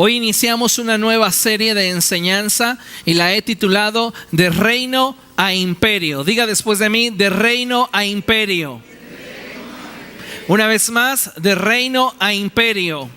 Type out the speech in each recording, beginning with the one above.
Hoy iniciamos una nueva serie de enseñanza y la he titulado De reino a imperio. Diga después de mí, de reino a imperio. Una vez más, de reino a imperio.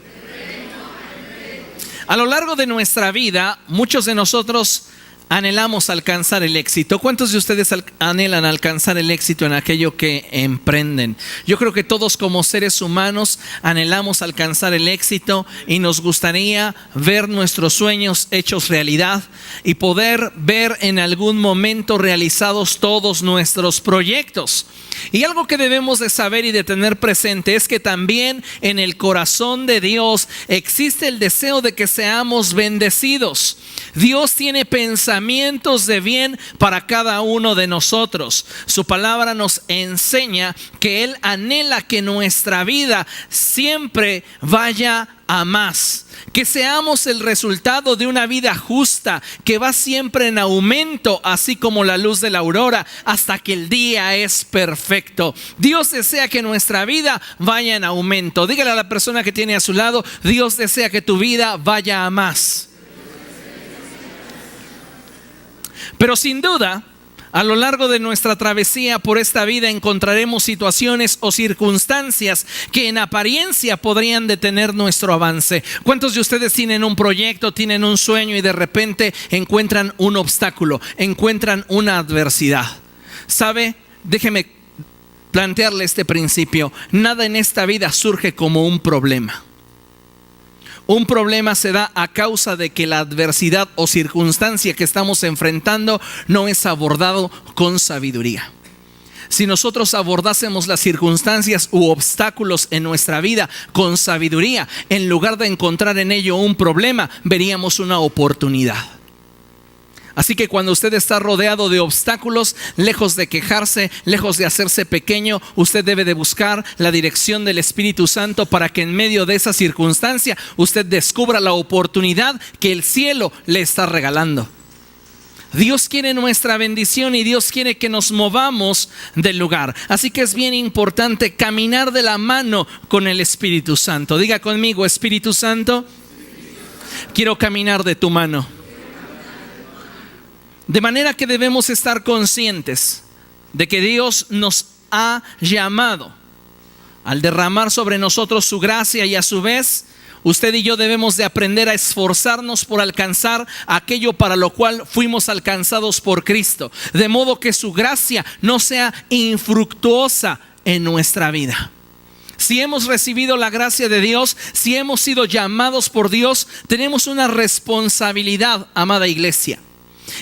A lo largo de nuestra vida, muchos de nosotros anhelamos alcanzar el éxito. ¿Cuántos de ustedes anhelan alcanzar el éxito en aquello que emprenden? Yo creo que todos como seres humanos anhelamos alcanzar el éxito y nos gustaría ver nuestros sueños hechos realidad y poder ver en algún momento realizados todos nuestros proyectos. Y algo que debemos de saber y de tener presente es que también en el corazón de Dios existe el deseo de que seamos bendecidos. Dios tiene pensamientos de bien para cada uno de nosotros. Su palabra nos enseña que Él anhela que nuestra vida siempre vaya a más, que seamos el resultado de una vida justa que va siempre en aumento, así como la luz de la aurora, hasta que el día es perfecto. Dios desea que nuestra vida vaya en aumento. Dígale a la persona que tiene a su lado: Dios desea que tu vida vaya a más. Pero sin duda, a lo largo de nuestra travesía por esta vida encontraremos situaciones o circunstancias que en apariencia podrían detener nuestro avance. ¿Cuántos de ustedes tienen un proyecto, tienen un sueño y de repente encuentran un obstáculo, encuentran una adversidad? ¿Sabe? Déjeme plantearle este principio. Nada en esta vida surge como un problema. Un problema se da a causa de que la adversidad o circunstancia que estamos enfrentando no es abordado con sabiduría. Si nosotros abordásemos las circunstancias u obstáculos en nuestra vida con sabiduría, en lugar de encontrar en ello un problema, veríamos una oportunidad. Así que cuando usted está rodeado de obstáculos, lejos de quejarse, lejos de hacerse pequeño, usted debe de buscar la dirección del Espíritu Santo para que en medio de esa circunstancia usted descubra la oportunidad que el cielo le está regalando. Dios quiere nuestra bendición y Dios quiere que nos movamos del lugar. Así que es bien importante caminar de la mano con el Espíritu Santo. Diga conmigo: Espíritu Santo, quiero caminar de tu mano. De manera que debemos estar conscientes de que Dios nos ha llamado al derramar sobre nosotros su gracia, y a su vez usted y yo debemos de aprender a esforzarnos por alcanzar aquello para lo cual fuimos alcanzados por Cristo, de modo que su gracia no sea infructuosa en nuestra vida. Si hemos recibido la gracia de Dios, si hemos sido llamados por Dios, tenemos una responsabilidad, amada iglesia.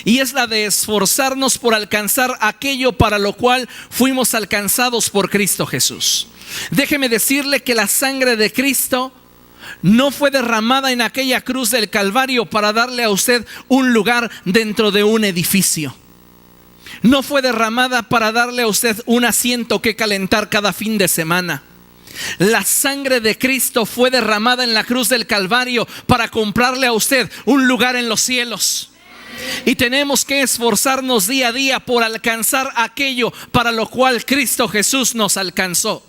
Y es la de esforzarnos por alcanzar aquello para lo cual fuimos alcanzados por Cristo Jesús. Déjeme decirle que la sangre de Cristo no fue derramada en aquella cruz del Calvario para darle a usted un lugar dentro de un edificio. No fue derramada para darle a usted un asiento que calentar cada fin de semana. La sangre de Cristo fue derramada en la cruz del Calvario para comprarle a usted un lugar en los cielos. Y tenemos que esforzarnos día a día por alcanzar aquello para lo cual Cristo Jesús nos alcanzó.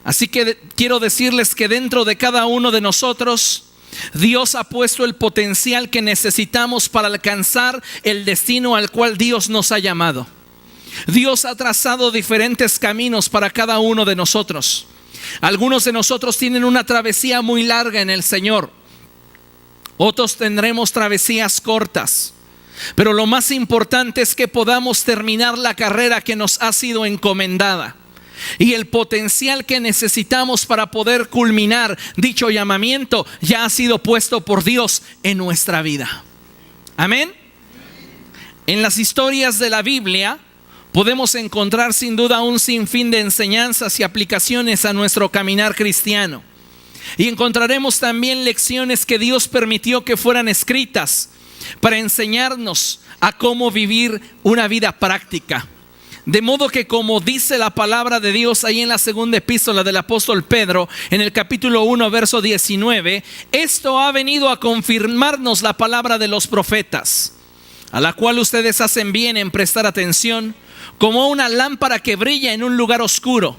Así que quiero decirles que dentro de cada uno de nosotros Dios ha puesto el potencial que necesitamos para alcanzar el destino al cual Dios nos ha llamado. Dios ha trazado diferentes caminos para cada uno de nosotros. Algunos de nosotros tienen una travesía muy larga en el Señor. Otros tendremos travesías cortas, pero lo más importante es que podamos terminar la carrera que nos ha sido encomendada. Y el potencial que necesitamos para poder culminar dicho llamamiento ya ha sido puesto por Dios en nuestra vida. Amén. En las historias de la Biblia podemos encontrar sin duda un sinfín de enseñanzas y aplicaciones a nuestro caminar cristiano. Y encontraremos también lecciones que Dios permitió que fueran escritas para enseñarnos a cómo vivir una vida práctica. De modo que, como dice la palabra de Dios ahí en la segunda epístola del apóstol Pedro, en el capítulo 1, verso 19, esto ha venido a confirmarnos la palabra de los profetas, a la cual ustedes hacen bien en prestar atención, como una lámpara que brilla en un lugar oscuro,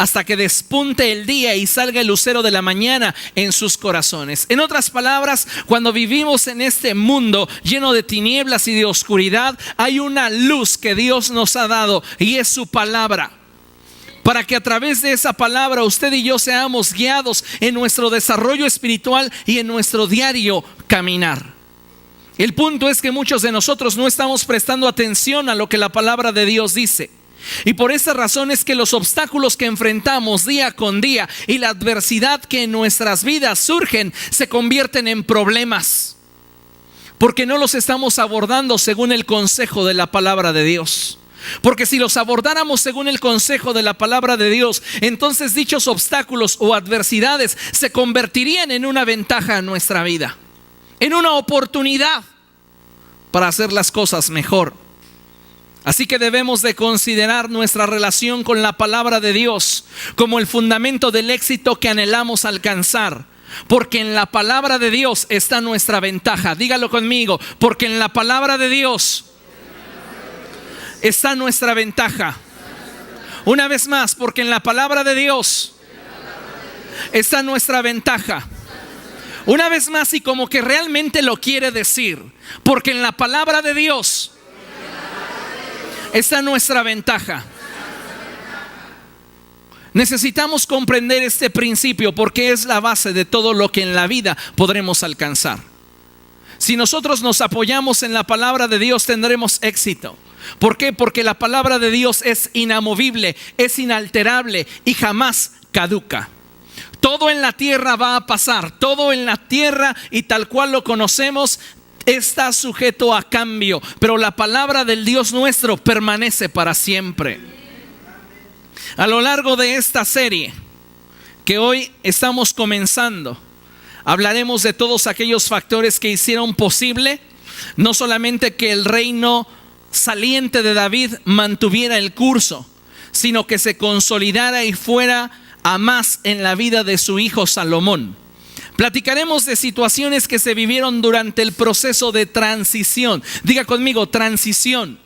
hasta que despunte el día y salga el lucero de la mañana en sus corazones. En otras palabras, cuando vivimos en este mundo lleno de tinieblas y de oscuridad, hay una luz que Dios nos ha dado y es su palabra. Para que a través de esa palabra usted y yo seamos guiados en nuestro desarrollo espiritual y en nuestro diario caminar. El punto es que muchos de nosotros no estamos prestando atención a lo que la palabra de Dios dice. Y por esa razón es que los obstáculos que enfrentamos día con día y la adversidad que en nuestras vidas surgen se convierten en problemas, porque no los estamos abordando según el consejo de la palabra de Dios. Porque si los abordáramos según el consejo de la palabra de Dios, entonces dichos obstáculos o adversidades se convertirían en una ventaja en nuestra vida, en una oportunidad para hacer las cosas mejor. Así que debemos de considerar nuestra relación con la palabra de Dios como el fundamento del éxito que anhelamos alcanzar. Porque en la palabra de Dios está nuestra ventaja. Dígalo conmigo, porque en la palabra de Dios está nuestra ventaja. Una vez más, porque en la palabra de Dios está nuestra ventaja. Una vez más, y como que realmente lo quiere decir, porque en la palabra de Dios está nuestra ventaja. Necesitamos comprender este principio porque es la base de todo lo que en la vida podremos alcanzar. Si nosotros nos apoyamos en la palabra de Dios, tendremos éxito. ¿Por qué? Porque la palabra de Dios es inamovible, es inalterable y jamás caduca. Todo en la tierra va a pasar, todo en la tierra y tal cual lo conocemos está sujeto a cambio, pero la palabra del Dios nuestro permanece para siempre. A lo largo de esta serie que hoy estamos comenzando, hablaremos de todos aquellos factores que hicieron posible no solamente que el reino saliente de David mantuviera el curso, sino que se consolidara y fuera a más en la vida de su hijo Salomón. Platicaremos de situaciones que se vivieron durante el proceso de transición. Diga conmigo, transición.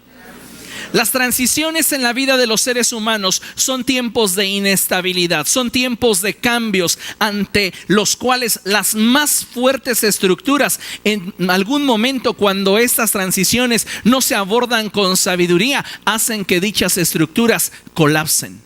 Las transiciones en la vida de los seres humanos son tiempos de inestabilidad, son tiempos de cambios ante los cuales las más fuertes estructuras, en algún momento cuando estas transiciones no se abordan con sabiduría, hacen que dichas estructuras colapsen.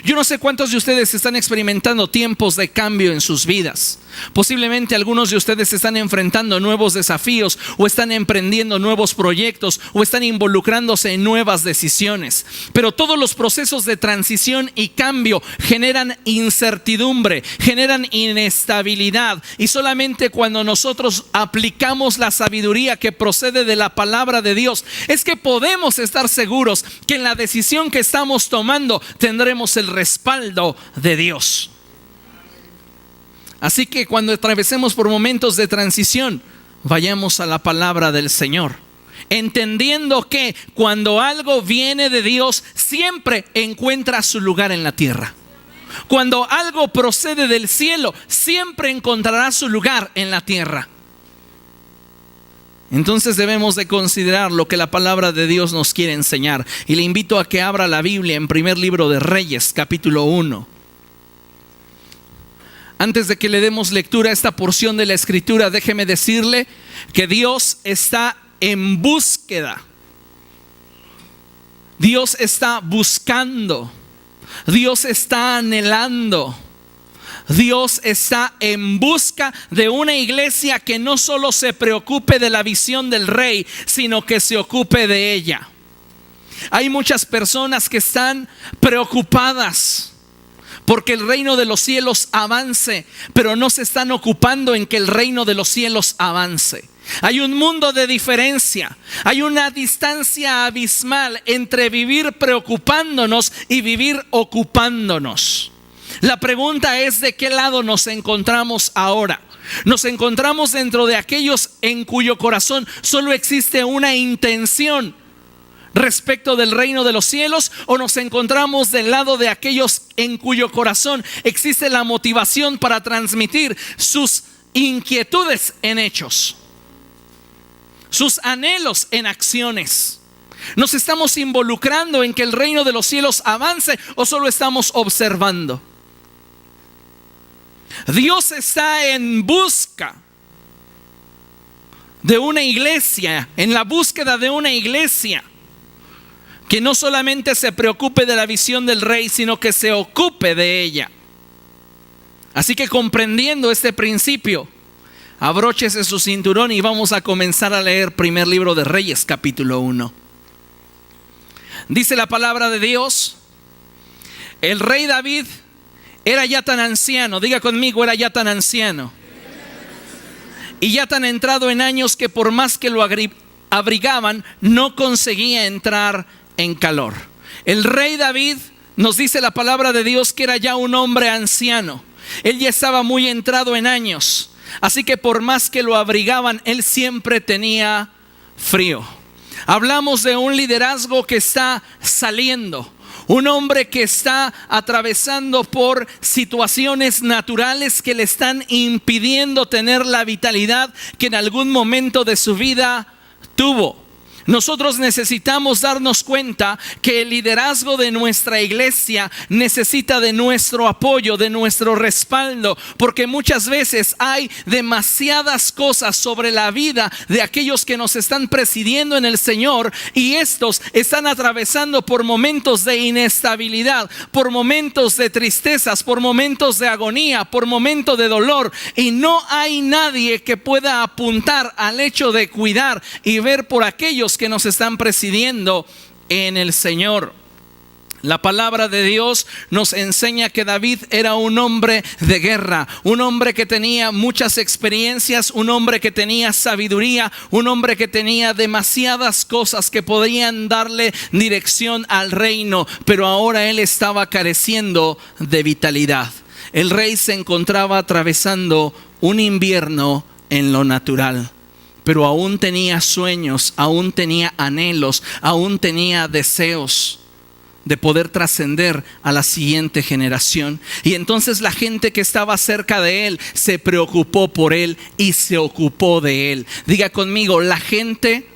Yo no sé cuántos de ustedes están experimentando tiempos de cambio en sus vidas. Posiblemente algunos de ustedes están enfrentando nuevos desafíos o están emprendiendo nuevos proyectos o están involucrándose en nuevas decisiones. Pero todos los procesos de transición y cambio generan incertidumbre, generan inestabilidad. Y solamente cuando nosotros aplicamos la sabiduría que procede de la palabra de Dios es que podemos estar seguros que en la decisión que estamos tomando tendremos el respaldo de Dios. Así que cuando atravesemos por momentos de transición, vayamos a la palabra del Señor, entendiendo que cuando algo viene de Dios, siempre encuentra su lugar en la tierra. Cuando algo procede del cielo, siempre encontrará su lugar en la tierra. Entonces debemos de considerar lo que la palabra de Dios nos quiere enseñar. Y le invito a que abra la Biblia en primer libro de Reyes, capítulo 1. Antes de que le demos lectura a esta porción de la escritura, déjeme decirle que Dios está en búsqueda. Dios está buscando. Dios está anhelando. Dios está en busca de una iglesia que no solo se preocupe de la visión del rey, sino que se ocupe de ella. Hay muchas personas que están preocupadas porque el reino de los cielos avance, pero no se están ocupando en que el reino de los cielos avance. Hay un mundo de diferencia, hay una distancia abismal entre vivir preocupándonos y vivir ocupándonos. La pregunta es: ¿de qué lado nos encontramos ahora? ¿Nos encontramos dentro de aquellos en cuyo corazón solo existe una intención respecto del reino de los cielos, o nos encontramos del lado de aquellos en cuyo corazón existe la motivación para transmitir sus inquietudes en hechos, sus anhelos en acciones? ¿Nos estamos involucrando en que el reino de los cielos avance o solo estamos observando? Dios está en busca de una iglesia, en la búsqueda de una iglesia que no solamente se preocupe de la visión del rey, sino que se ocupe de ella. Así que comprendiendo este principio, abróchese su cinturón y vamos a comenzar a leer primer libro de Reyes, capítulo 1. Dice la palabra de Dios: el rey David era ya tan anciano, diga conmigo, era ya tan anciano, y ya tan entrado en años que por más que lo abrigaban, no conseguía entrar en calor. El rey David, nos dice la palabra de Dios, que era ya un hombre anciano. Él ya estaba muy entrado en años, así que por más que lo abrigaban, él siempre tenía frío. Hablamos de un liderazgo que está saliendo, un hombre que está atravesando por situaciones naturales que le están impidiendo tener la vitalidad que en algún momento de su vida tuvo. Nosotros necesitamos darnos cuenta que el liderazgo de nuestra iglesia necesita de nuestro apoyo, de nuestro respaldo, porque muchas veces hay demasiadas cosas sobre la vida de aquellos que nos están presidiendo en el Señor, y estos están atravesando por momentos de inestabilidad, por momentos de tristezas, por momentos de agonía, por momentos de dolor, y no hay nadie que pueda apuntar al hecho de cuidar y ver por aquellos que nos están presidiendo en el Señor. La palabra de Dios nos enseña que David era un hombre de guerra, un hombre que tenía muchas experiencias, un hombre que tenía sabiduría, un hombre que tenía demasiadas cosas que podían darle dirección al reino, pero ahora él estaba careciendo de vitalidad. El rey se encontraba atravesando un invierno en lo natural, pero aún tenía sueños, aún tenía anhelos, aún tenía deseos de poder trascender a la siguiente generación. Y entonces la gente que estaba cerca de él se preocupó por él y se ocupó de él. Diga conmigo, la gente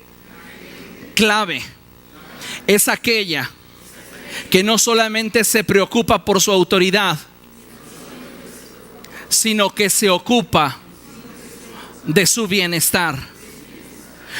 clave es aquella que no solamente se preocupa por su autoridad, sino que se ocupa de su bienestar.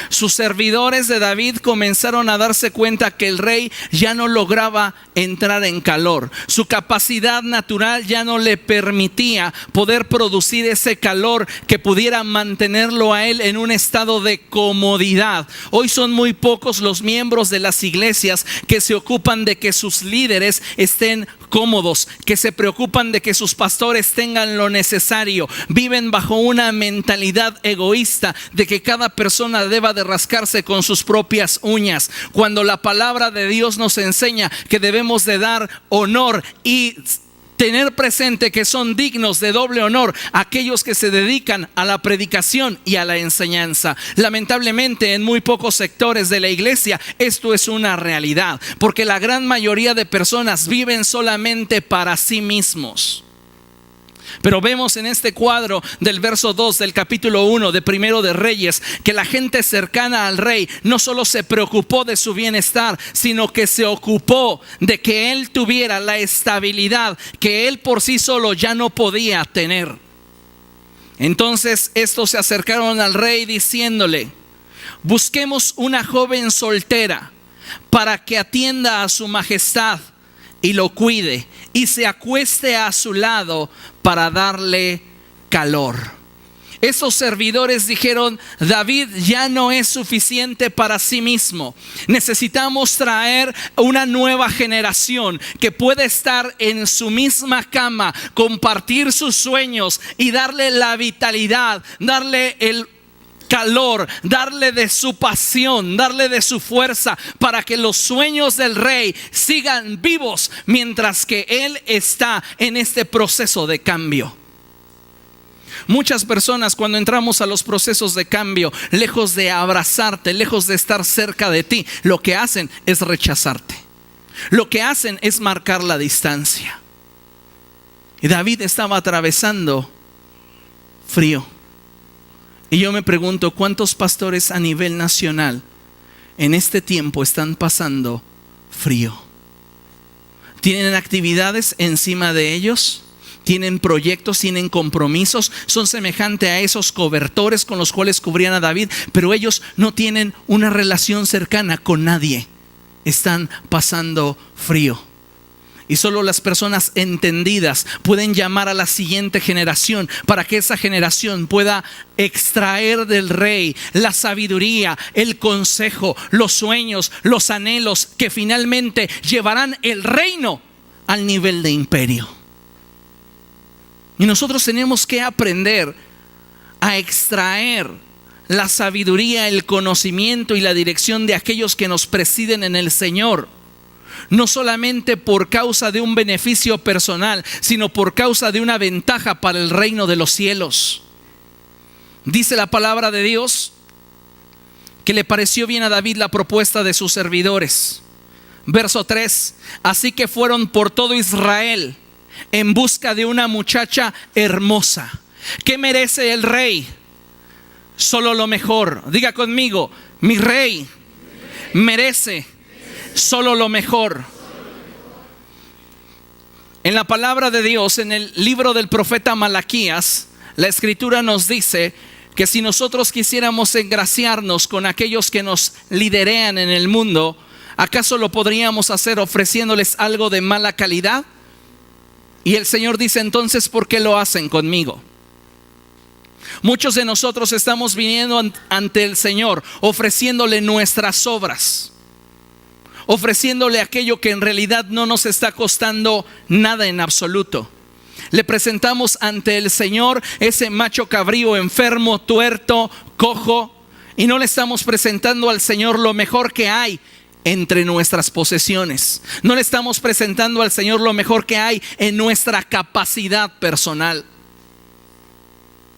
Sus servidores de David comenzaron a darse cuenta que el rey ya no lograba entrar en calor. Su capacidad natural ya no le permitía poder producir ese calor que pudiera mantenerlo a él en un estado de comodidad. Hoy son muy pocos los miembros de las iglesias que se ocupan de que sus líderes estén cómodos, que se preocupan de que sus pastores tengan lo necesario. Viven bajo una mentalidad egoísta de que cada persona deba de rascarse con sus propias uñas, cuando la palabra de Dios nos enseña que debemos de dar honor y tener presente que son dignos de doble honor aquellos que se dedican a la predicación y a la enseñanza. Lamentablemente en muy pocos sectores de la iglesia esto es una realidad, porque la gran mayoría de personas viven solamente para sí mismos. Pero vemos en este cuadro del verso 2 del capítulo 1 de Primero de Reyes que la gente cercana al rey no solo se preocupó de su bienestar, sino que se ocupó de que él tuviera la estabilidad que él por sí solo ya no podía tener. Entonces estos se acercaron al rey diciéndole: busquemos una joven soltera para que atienda a su majestad y lo cuide y se acueste a su lado para darle calor. Esos servidores dijeron: David ya no es suficiente para sí mismo. Necesitamos traer una nueva generación que pueda estar en su misma cama, compartir sus sueños y darle la vitalidad, darle el calor, darle de su pasión, darle de su fuerza, para que los sueños del rey sigan vivos mientras que él está en este proceso de cambio. Muchas personas, cuando entramos a los procesos de cambio, lejos de abrazarte, lejos de estar cerca de ti, lo que hacen es rechazarte. Lo que hacen es marcar la distancia. Y David estaba atravesando frío. Y yo me pregunto, ¿cuántos pastores a nivel nacional en este tiempo están pasando frío. Tienen actividades encima de ellos, tienen proyectos, tienen compromisos, son semejantes a esos cobertores con los cuales cubrían a David, pero ellos no tienen una relación cercana con nadie. Están pasando frío. Y solo las personas entendidas pueden llamar a la siguiente generación para que esa generación pueda extraer del rey la sabiduría, el consejo, los sueños, los anhelos que finalmente llevarán el reino al nivel de imperio. Y nosotros tenemos que aprender a extraer la sabiduría, el conocimiento y la dirección de aquellos que nos presiden en el Señor. No solamente por causa de un beneficio personal, sino por causa de una ventaja para el reino de los cielos. Dice la palabra de Dios que le pareció bien a David la propuesta de sus servidores. Verso 3: así que fueron por todo Israel en busca de una muchacha hermosa. ¿Qué merece el rey? Solo lo mejor. Diga conmigo: mi rey merece solo lo mejor. En la palabra de Dios, en el libro del profeta Malaquías, la escritura nos dice que si nosotros quisiéramos engraciarnos con aquellos que nos liderean en el mundo, ¿acaso lo podríamos hacer ofreciéndoles algo de mala calidad? Y el Señor dice: entonces, ¿por qué lo hacen conmigo? Muchos de nosotros estamos viniendo ante el Señor ofreciéndole nuestras obras, ofreciéndole aquello que en realidad no nos está costando nada en absoluto. Le presentamos ante el Señor ese macho cabrío enfermo, tuerto, cojo, y no le estamos presentando al Señor lo mejor que hay entre nuestras posesiones. No le estamos presentando al Señor lo mejor que hay en nuestra capacidad personal.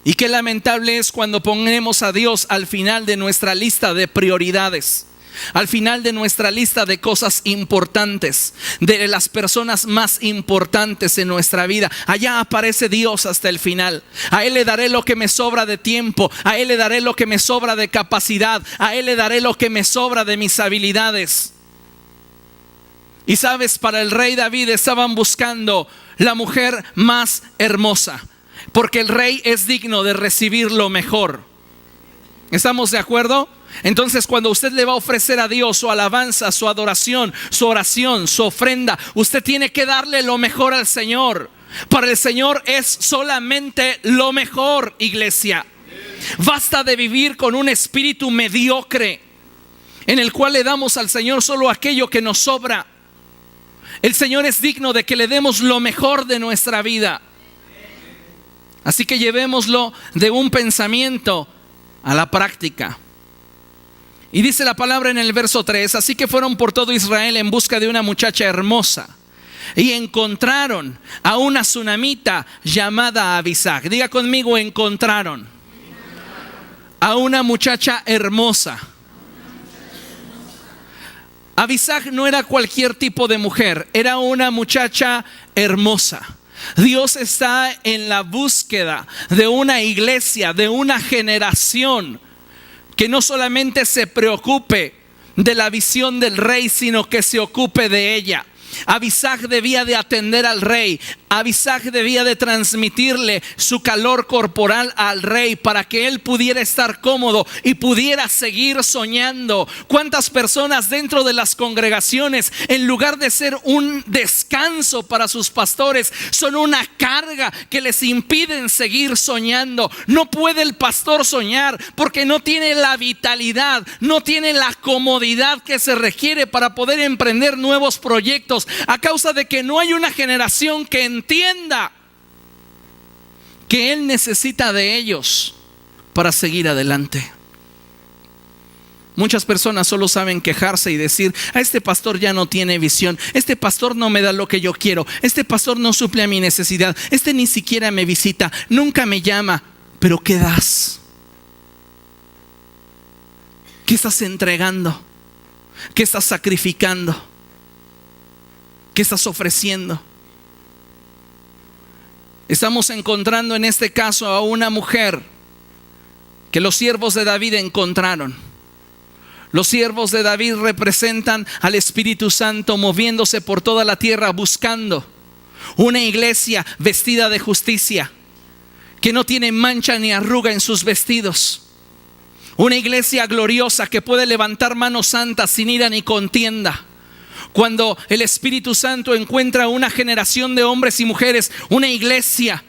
Y qué lamentable es cuando ponemos a Dios al final de nuestra lista de prioridades, al final de nuestra lista de cosas importantes, de las personas más importantes en nuestra vida. Allá aparece Dios hasta el final. A Él le daré lo que me sobra de tiempo, a Él le daré lo que me sobra de capacidad, a Él le daré lo que me sobra de mis habilidades. Y sabes, para el rey David estaban buscando la mujer más hermosa, porque el rey es digno de recibir lo mejor. ¿Estamos de acuerdo? Entonces, cuando usted le va a ofrecer a Dios su alabanza, su adoración, su oración, su ofrenda, usted tiene que darle lo mejor al Señor. Para el Señor es solamente lo mejor, iglesia. Basta de vivir con un espíritu mediocre en el cual le damos al Señor solo aquello que nos sobra. El Señor es digno de que le demos lo mejor de nuestra vida. Así que llevémoslo de un pensamiento a la práctica. Y dice la palabra en el verso 3: así que fueron por todo Israel en busca de una muchacha hermosa y encontraron a una sunamita llamada Abisag. Diga conmigo: encontraron a una muchacha hermosa. Abisag no era cualquier tipo de mujer, era una muchacha hermosa. Dios está en la búsqueda de una iglesia, de una generación que no solamente se preocupe de la visión del rey, sino que se ocupe de ella. Abisag debía de atender al rey. Abisag debía de transmitirle su calor corporal al rey para que él pudiera estar cómodo y pudiera seguir soñando. ¿Cuántas personas dentro de las congregaciones, en lugar de ser un descanso para sus pastores, son una carga que les impiden seguir soñando? No puede el pastor soñar porque no tiene la vitalidad, no tiene la comodidad que se requiere para poder emprender nuevos proyectos, a causa de que no hay una generación que entienda que Él necesita de ellos para seguir adelante. Muchas personas solo saben quejarse y decir: a este pastor ya no tiene visión, este pastor no me da lo que yo quiero, este pastor no suple a mi necesidad, este ni siquiera me visita, nunca me llama. Pero ¿qué das? ¿Qué estás entregando? ¿Qué estás sacrificando? ¿Qué estás ofreciendo? Estamos encontrando en este caso a una mujer que los siervos de David encontraron. Los siervos de David representan al Espíritu Santo moviéndose por toda la tierra buscando una iglesia vestida de justicia, que no tiene mancha ni arruga en sus vestidos. Una iglesia gloriosa que puede levantar manos santas sin ira ni contienda. Cuando el Espíritu Santo encuentra una generación de hombres y mujeres, una iglesia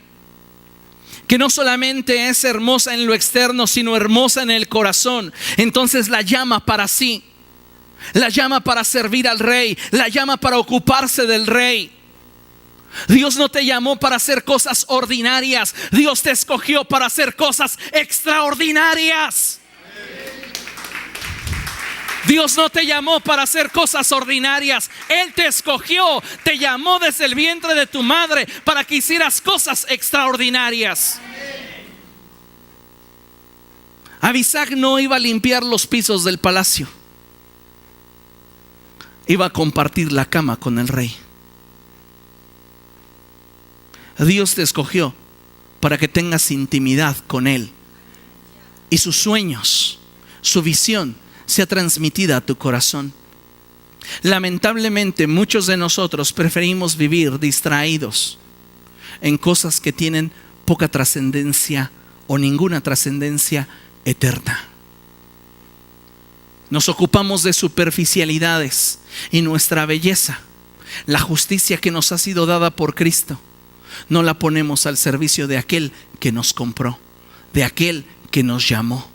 que no solamente es hermosa en lo externo, sino hermosa en el corazón, entonces la llama para sí, la llama para servir al rey, la llama para ocuparse del rey. Dios no te llamó para hacer cosas ordinarias, Dios te escogió para hacer cosas extraordinarias. Dios no te llamó para hacer cosas ordinarias, Él te escogió, te llamó desde el vientre de tu madre para que hicieras cosas extraordinarias. Abisag no iba a limpiar los pisos del palacio, iba a compartir la cama con el rey. Dios te escogió para que tengas intimidad con Él y sus sueños, su visión sea transmitida a tu corazón. Lamentablemente muchos de nosotros preferimos vivir distraídos en cosas que tienen poca trascendencia o ninguna trascendencia eterna. Nos ocupamos de superficialidades y nuestra belleza, la justicia que nos ha sido dada por Cristo, no la ponemos al servicio de aquel que nos compró, de aquel que nos llamó.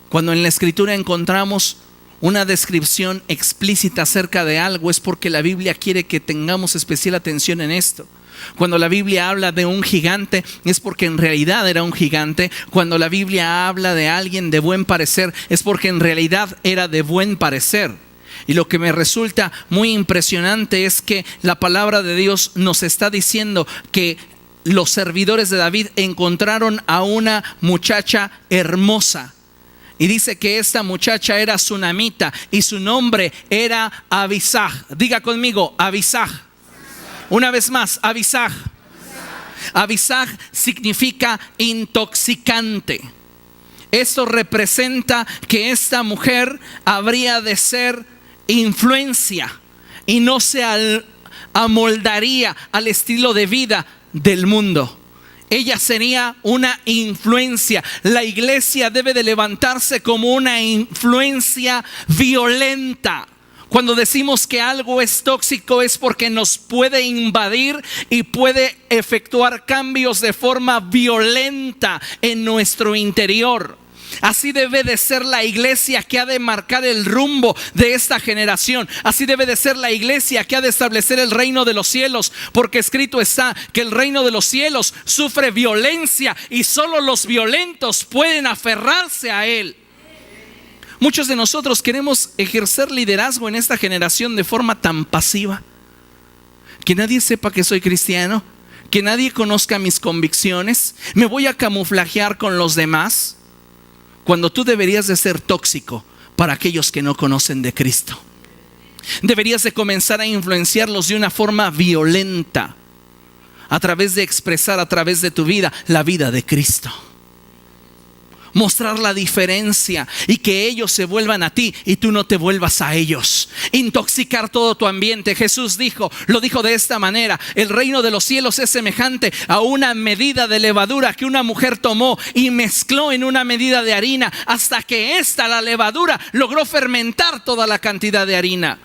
Cuando en la Escritura encontramos una descripción explícita acerca de algo, es porque la Biblia quiere que tengamos especial atención en esto. Cuando la Biblia habla de un gigante, es porque en realidad era un gigante. Cuando la Biblia habla de alguien de buen parecer, es porque en realidad era de buen parecer. Y lo que me resulta muy impresionante es que la palabra de Dios nos está diciendo que los servidores de David encontraron a una muchacha hermosa. Y dice que esta muchacha era sunamita y su nombre era Abisag. Diga conmigo, Abisag. Una vez más, Abisag. Abisag significa intoxicante. Esto representa que esta mujer habría de ser influencia y no se amoldaría al estilo de vida del mundo. Ella sería una influencia. La iglesia debe de levantarse como una influencia violenta. Cuando decimos que algo es tóxico es porque nos puede invadir y puede efectuar cambios de forma violenta en nuestro interior. Así debe de ser la iglesia que ha de marcar el rumbo de esta generación. Así debe de ser la iglesia que ha de establecer el reino de los cielos, porque escrito está que el reino de los cielos sufre violencia y solo los violentos pueden aferrarse a él. Muchos de nosotros queremos ejercer liderazgo en esta generación de forma tan pasiva, que nadie sepa que soy cristiano, que nadie conozca mis convicciones, me voy a camuflajear con los demás. Cuando tú deberías de ser tóxico para aquellos que no conocen de Cristo. Deberías de comenzar a influenciarlos de una forma violenta, a través de expresar a través de tu vida la vida de Cristo. Mostrar la diferencia y que ellos se vuelvan a ti y tú no te vuelvas a ellos. Intoxicar todo tu ambiente. Jesús lo dijo de esta manera: el reino de los cielos es semejante a una medida de levadura que una mujer tomó y mezcló en una medida de harina hasta que la levadura, logró fermentar toda la cantidad de harina.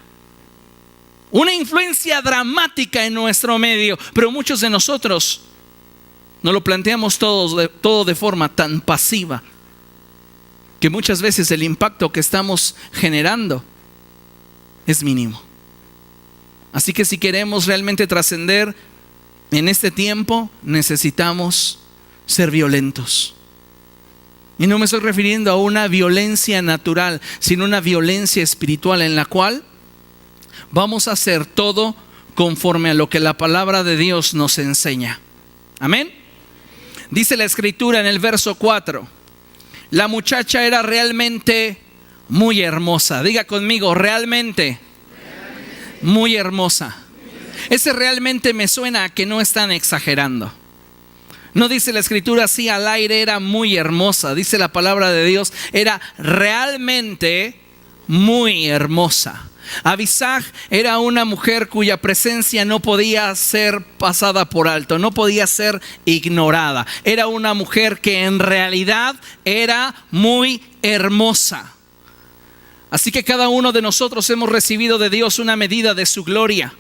Una influencia dramática en nuestro medio, pero muchos de nosotros no lo planteamos todo de forma tan pasiva, que muchas veces el impacto que estamos generando es mínimo. Así que si queremos realmente trascender en este tiempo, necesitamos ser violentos. Y no me estoy refiriendo a una violencia natural, sino una violencia espiritual en la cual vamos a hacer todo conforme a lo que la palabra de Dios nos enseña. Amén. Dice la escritura en el verso 4: la muchacha era realmente muy hermosa. Diga conmigo, realmente muy hermosa. Ese realmente me suena a que no están exagerando. No dice la escritura así al aire, era muy hermosa. Dice la palabra de Dios, era realmente muy hermosa. Abisag era una mujer cuya presencia no podía ser pasada por alto, no podía ser ignorada. Era una mujer que en realidad era muy hermosa. Así que cada uno de nosotros hemos recibido de Dios una medida de su gloria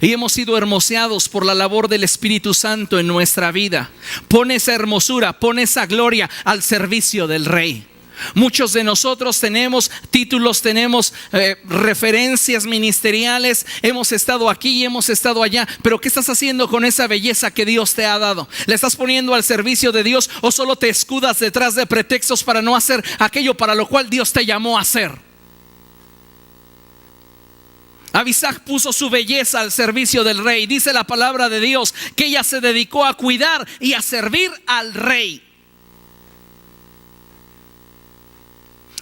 y hemos sido hermoseados por la labor del Espíritu Santo en nuestra vida. Pon esa hermosura, pon esa gloria al servicio del Rey. Muchos de nosotros tenemos títulos, tenemos referencias ministeriales, hemos estado aquí y hemos estado allá, pero ¿qué estás haciendo con esa belleza que Dios te ha dado? ¿La estás poniendo al servicio de Dios o solo te escudas detrás de pretextos para no hacer aquello para lo cual Dios te llamó a hacer? Abisag puso su belleza al servicio del rey. Dice la palabra de Dios que ella se dedicó a cuidar y a servir al rey.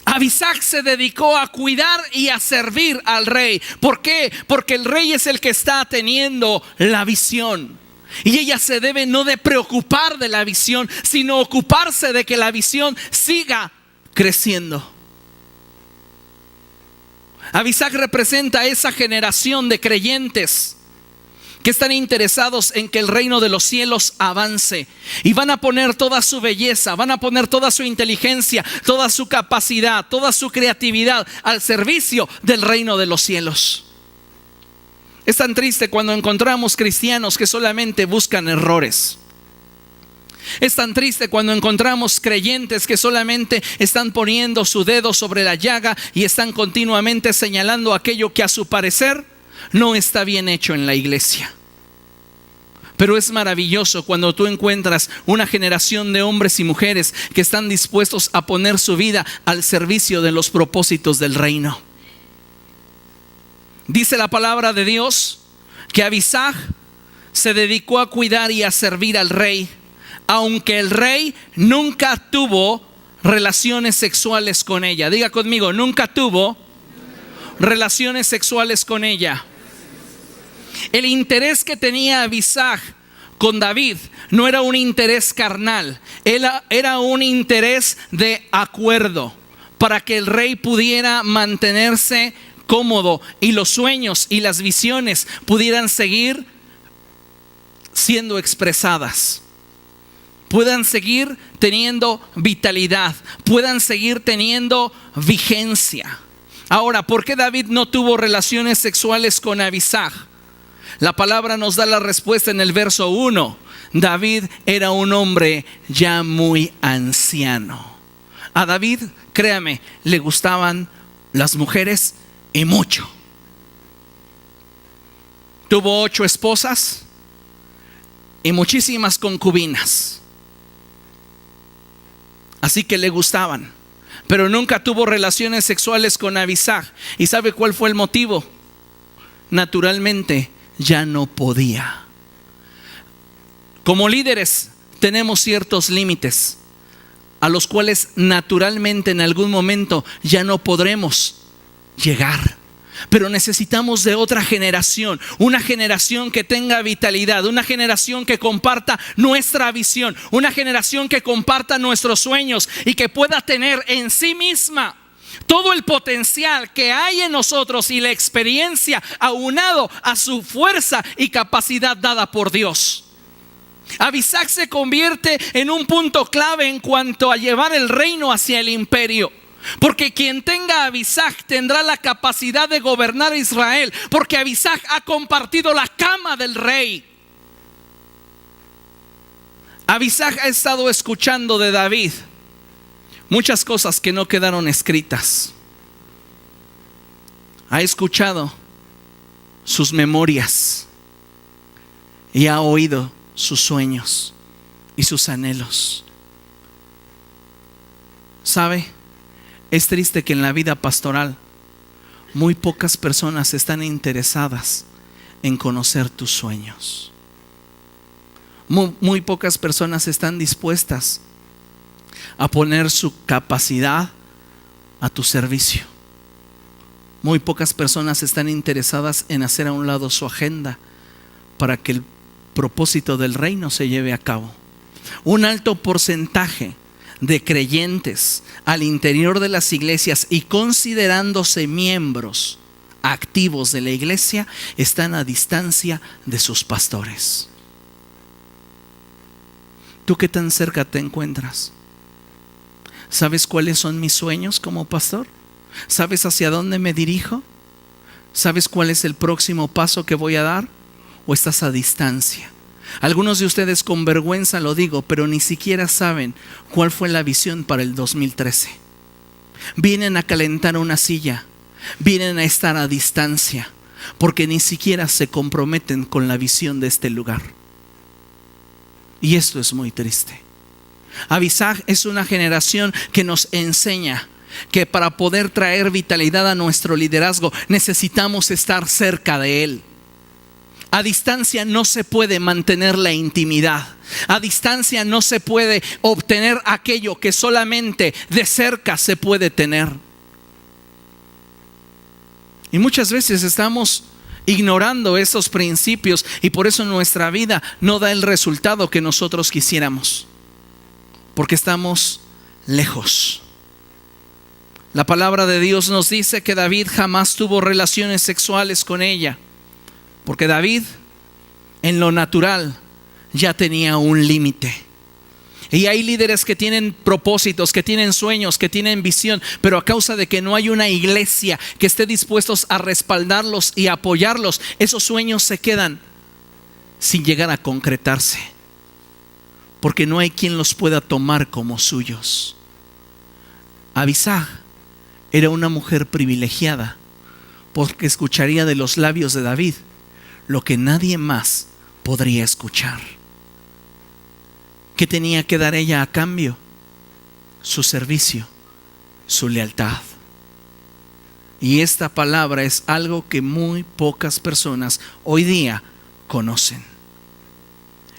Abisag se dedicó a cuidar y a servir al rey. ¿Por qué? Porque el rey es el que está teniendo la visión. Y ella se debe no de preocupar de la visión, sino ocuparse de que la visión siga creciendo. Abisag representa esa generación de creyentes que están interesados en que el reino de los cielos avance y van a poner toda su belleza, van a poner toda su inteligencia, toda su capacidad, toda su creatividad al servicio del reino de los cielos. Es tan triste cuando encontramos cristianos que solamente buscan errores. Es tan triste cuando encontramos creyentes que solamente están poniendo su dedo sobre la llaga y están continuamente señalando aquello que a su parecer no está bien hecho en la iglesia. Pero es maravilloso cuando tú encuentras una generación de hombres y mujeres que están dispuestos a poner su vida al servicio de los propósitos del reino. Dice la palabra de Dios que Abisag se dedicó a cuidar y a servir al rey, aunque el rey nunca tuvo relaciones sexuales con ella. Diga conmigo, nunca tuvo relaciones sexuales con ella. El interés que tenía Abisag con David no era un interés carnal, era un interés de acuerdo para que el rey pudiera mantenerse cómodo y los sueños y las visiones pudieran seguir siendo expresadas, puedan seguir teniendo vitalidad, puedan seguir teniendo vigencia. Ahora, ¿por qué David no tuvo relaciones sexuales con Abisag? La palabra nos da la respuesta en el verso 1. David era un hombre ya muy anciano. A David, créame, le gustaban las mujeres y mucho. Tuvo 8 esposas y muchísimas concubinas. Así que le gustaban, pero nunca tuvo relaciones sexuales con Abisag. ¿Y sabe cuál fue el motivo? Naturalmente ya no podía. Como líderes tenemos ciertos límites a los cuales naturalmente en algún momento ya no podremos llegar. Pero necesitamos de otra generación, una generación que tenga vitalidad, una generación que comparta nuestra visión, una generación que comparta nuestros sueños y que pueda tener en sí misma todo el potencial que hay en nosotros y la experiencia aunado a su fuerza y capacidad dada por Dios. Abisag se convierte en un punto clave en cuanto a llevar el reino hacia el imperio. Porque quien tenga a Abisag tendrá la capacidad de gobernar Israel, porque Abisag ha compartido la cama del rey. Abisag ha estado escuchando de David muchas cosas que no quedaron escritas. Ha escuchado sus memorias y ha oído sus sueños y sus anhelos. ¿Sabe? Es triste que en la vida pastoral muy pocas personas están interesadas en conocer tus sueños. Muy pocas personas están dispuestas a poner su capacidad a tu servicio. Muy pocas personas están interesadas en hacer a un lado su agenda para que el propósito del reino se lleve a cabo. Un alto porcentaje de creyentes al interior de las iglesias y considerándose miembros activos de la iglesia están a distancia de sus pastores. ¿Tú qué tan cerca te encuentras? ¿Sabes cuáles son mis sueños como pastor? ¿Sabes hacia dónde me dirijo? ¿Sabes cuál es el próximo paso que voy a dar? ¿O estás a distancia? Algunos de ustedes con vergüenza lo digo, pero ni siquiera saben cuál fue la visión para el 2013. Vienen a calentar una silla, vienen a estar a distancia, porque ni siquiera se comprometen con la visión de este lugar. Y esto es muy triste. Abisag es una generación que nos enseña que para poder traer vitalidad a nuestro liderazgo necesitamos estar cerca de él. A distancia no se puede mantener la intimidad. A distancia no se puede obtener aquello que solamente de cerca se puede tener. Y muchas veces estamos ignorando esos principios y por eso nuestra vida no da el resultado que nosotros quisiéramos, porque estamos lejos. La palabra de Dios nos dice que David jamás tuvo relaciones sexuales con ella, porque David en lo natural ya tenía un límite. Y hay líderes que tienen propósitos, que tienen sueños, que tienen visión, pero a causa de que no hay una iglesia que esté dispuestos a respaldarlos y apoyarlos, esos sueños se quedan sin llegar a concretarse, porque no hay quien los pueda tomar como suyos. Abisag era una mujer privilegiada, porque escucharía de los labios de David lo que nadie más podría escuchar. ¿Qué tenía que dar ella a cambio? Su servicio, su lealtad. Y esta palabra es algo que muy pocas personas hoy día conocen.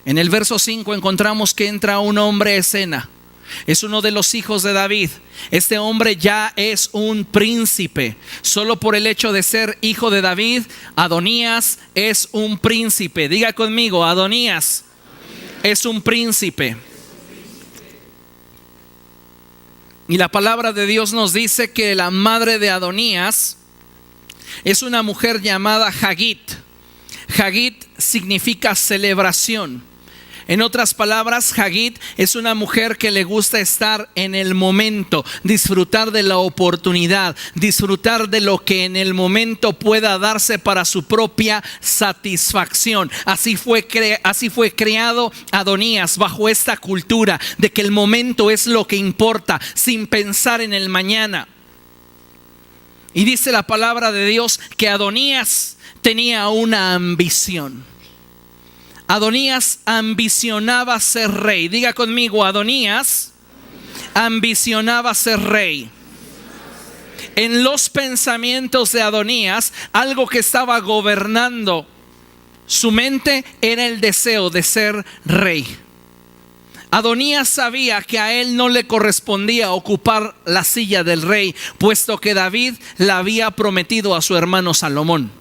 En el verso 5 encontramos que entra un hombre a escena. Es uno de los hijos de David. Este hombre ya es un príncipe. Solo por el hecho de ser hijo de David, Adonías es un príncipe. Diga conmigo, Adonías es un príncipe. Y la palabra de Dios nos dice que la madre de Adonías es una mujer llamada Hagit. Hagit significa celebración. En otras palabras, Hagit es una mujer que le gusta estar en el momento, disfrutar de la oportunidad, disfrutar de lo que en el momento pueda darse para su propia satisfacción. Así fue creado Adonías, bajo esta cultura de que el momento es lo que importa, sin pensar en el mañana. Y dice la palabra de Dios que Adonías tenía una ambición. Adonías ambicionaba ser rey. Diga conmigo, Adonías ambicionaba ser rey. En los pensamientos de Adonías, algo que estaba gobernando su mente era el deseo de ser rey. Adonías sabía que a él no le correspondía ocupar la silla del rey, puesto que David la había prometido a su hermano Salomón.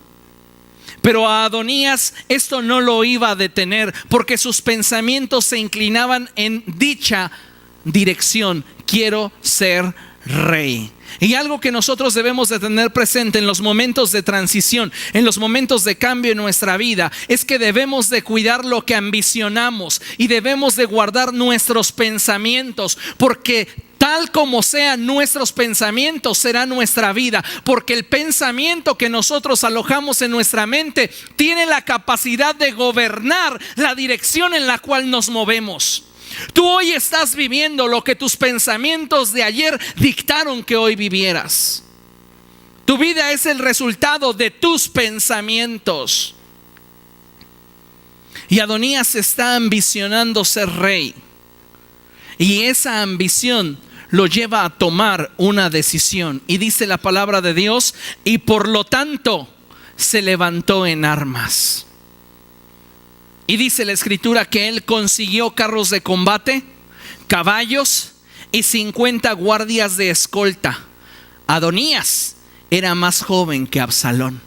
Pero a Adonías esto no lo iba a detener, porque sus pensamientos se inclinaban en dicha dirección: quiero ser rey. Y algo que nosotros debemos de tener presente en los momentos de transición, en los momentos de cambio en nuestra vida, es que debemos de cuidar lo que ambicionamos y debemos de guardar nuestros pensamientos, porque tal como sean nuestros pensamientos será nuestra vida, porque el pensamiento que nosotros alojamos en nuestra mente tiene la capacidad de gobernar la dirección en la cual nos movemos. Tú hoy estás viviendo lo que tus pensamientos de ayer dictaron que hoy vivieras. Tu vida es el resultado de tus pensamientos. Y Adonías está ambicionando ser rey, y esa ambición lo lleva a tomar una decisión. Y dice la palabra de Dios: y por lo tanto se levantó en armas. Y dice la escritura que él consiguió carros de combate, caballos y 50 guardias de escolta. Adonías era más joven que Absalón.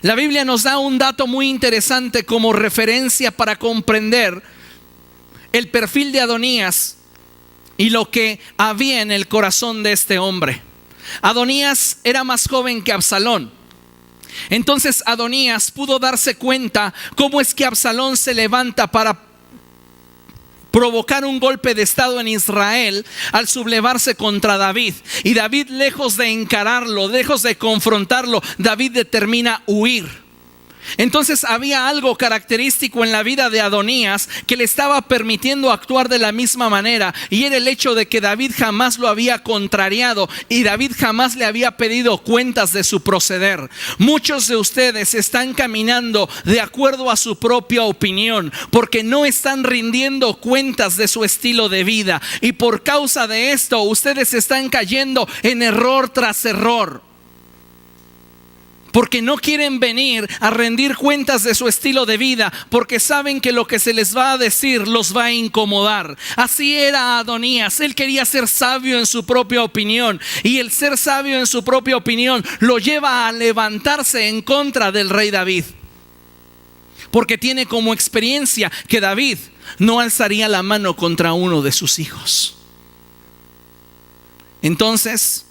La Biblia nos da un dato muy interesante como referencia para comprender el perfil de Adonías y lo que había en el corazón de este hombre. Adonías era más joven que Absalón. Entonces Adonías pudo darse cuenta cómo es que Absalón se levanta para provocar un golpe de estado en Israel al sublevarse contra David. Y David, lejos de encararlo, lejos de confrontarlo, David determina huir. Entonces había algo característico en la vida de Adonías que le estaba permitiendo actuar de la misma manera, y era el hecho de que David jamás lo había contrariado y David jamás le había pedido cuentas de su proceder. Muchos de ustedes están caminando de acuerdo a su propia opinión porque no están rindiendo cuentas de su estilo de vida, y por causa de esto ustedes están cayendo en error tras error. Porque no quieren venir a rendir cuentas de su estilo de vida, porque saben que lo que se les va a decir los va a incomodar. Así era Adonías. Él quería ser sabio en su propia opinión, y el ser sabio en su propia opinión lo lleva a levantarse en contra del rey David, porque tiene como experiencia que David no alzaría la mano contra uno de sus hijos. Entonces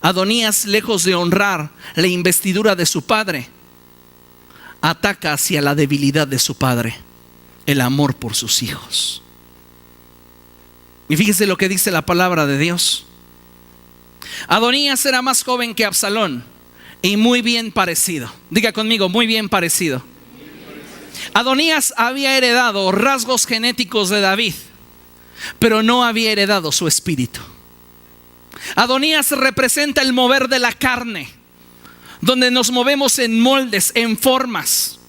Adonías, lejos de honrar la investidura de su padre, ataca hacia la debilidad de su padre, el amor por sus hijos. Y fíjese lo que dice la palabra de Dios. Adonías era más joven que Absalón y muy bien parecido. Diga conmigo, muy bien parecido. Adonías había heredado rasgos genéticos de David, pero no había heredado su espíritu. Adonías representa el mover de la carne, donde nos movemos en moldes, en formas,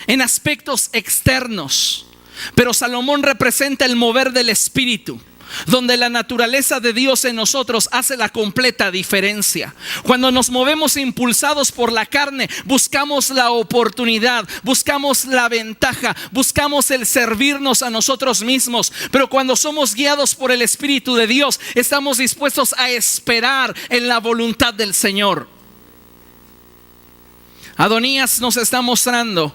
en aspectos externos. Pero Salomón representa el mover del espíritu, donde la naturaleza de Dios en nosotros hace la completa diferencia. Cuando nos movemos impulsados por la carne, buscamos la oportunidad, buscamos la ventaja, buscamos el servirnos a nosotros mismos. Pero cuando somos guiados por el Espíritu de Dios, estamos dispuestos a esperar en la voluntad del Señor. Adonías nos está mostrando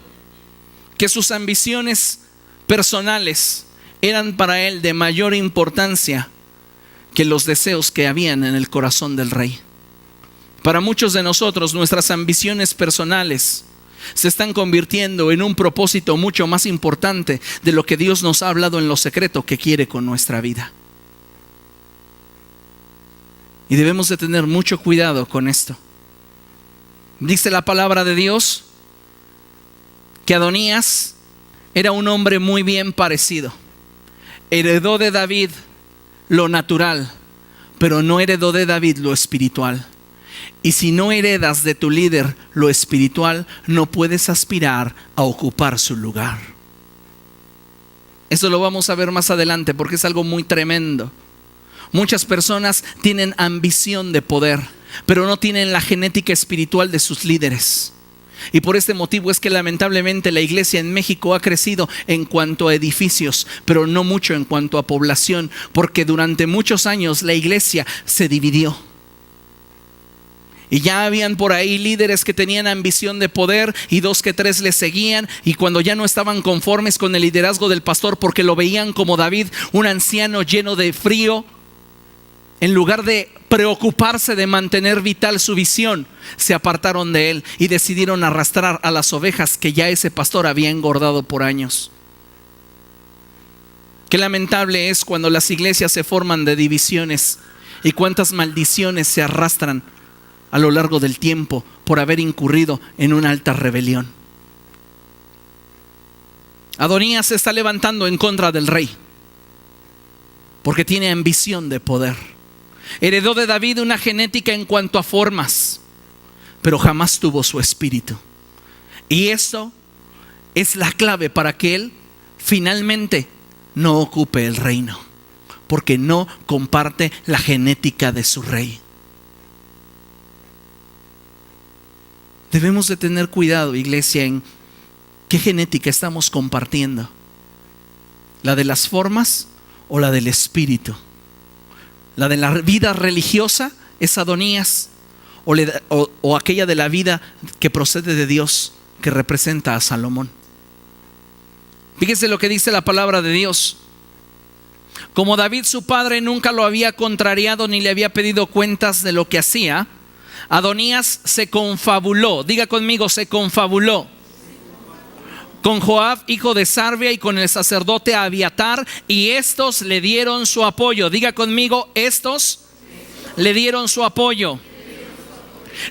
que sus ambiciones personales eran para él de mayor importancia que los deseos que habían en el corazón del rey. Para muchos de nosotros, nuestras ambiciones personales se están convirtiendo en un propósito mucho más importante de lo que Dios nos ha hablado en lo secreto que quiere con nuestra vida. Y debemos de tener mucho cuidado con esto. Dice la palabra de Dios que Adonías era un hombre muy bien parecido. Heredó de David lo natural, pero no heredó de David lo espiritual. Y si no heredas de tu líder lo espiritual, no puedes aspirar a ocupar su lugar. Eso lo vamos a ver más adelante porque es algo muy tremendo. Muchas personas tienen ambición de poder, pero no tienen la genética espiritual de sus líderes. Y por este motivo es que lamentablemente la iglesia en México ha crecido en cuanto a edificios, pero no mucho en cuanto a población, porque durante muchos años la iglesia se dividió. Y ya habían por ahí líderes que tenían ambición de poder y 2 que 3 le seguían, y cuando ya no estaban conformes con el liderazgo del pastor porque lo veían como David, un anciano lleno de frío, en lugar de preocuparse de mantener vital su visión, se apartaron de él y decidieron arrastrar a las ovejas que ya ese pastor había engordado por años. Qué lamentable es cuando las iglesias se forman de divisiones, y cuántas maldiciones se arrastran a lo largo del tiempo por haber incurrido en una alta rebelión. Adonías se está levantando en contra del rey porque tiene ambición de poder. Heredó de David una genética en cuanto a formas, pero jamás tuvo su espíritu. Y esto es la clave para que él finalmente no ocupe el reino, porque no comparte la genética de su rey. Debemos de tener cuidado, iglesia, en qué genética estamos compartiendo. ¿La de las formas o la del espíritu? ¿La de la vida religiosa es Adonías o aquella de la vida que procede de Dios, que representa a Salomón? Fíjese lo que dice la palabra de Dios Como David su padre nunca lo había contrariado ni le había pedido cuentas de lo que hacía, Adonías se confabuló. Diga conmigo, se confabuló con Joab, hijo de Sarvia, y con el sacerdote Abiatar, y estos le dieron su apoyo. Diga conmigo, estos le dieron su apoyo.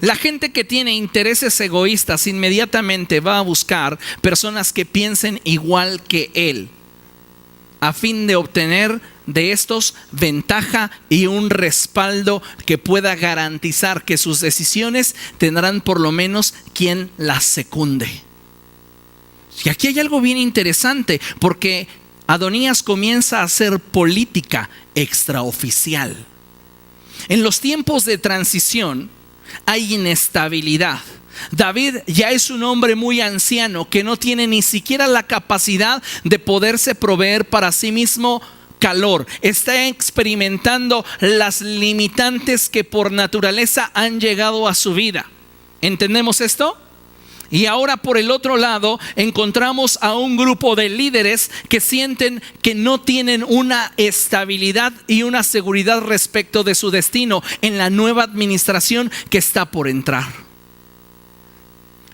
La gente que tiene intereses egoístas inmediatamente va a buscar personas que piensen igual que él, a fin de obtener de estos ventaja y un respaldo que pueda garantizar que sus decisiones tendrán por lo menos quien las secunde. Y aquí hay algo bien interesante, porque Adonías comienza a hacer política extraoficial. En los tiempos de transición hay inestabilidad. David ya es un hombre muy anciano que no tiene ni siquiera la capacidad de poderse proveer para sí mismo calor. Está experimentando las limitantes que por naturaleza han llegado a su vida. ¿Entendemos esto? Y ahora por el otro lado encontramos a un grupo de líderes que sienten que no tienen una estabilidad y una seguridad respecto de su destino en la nueva administración que está por entrar.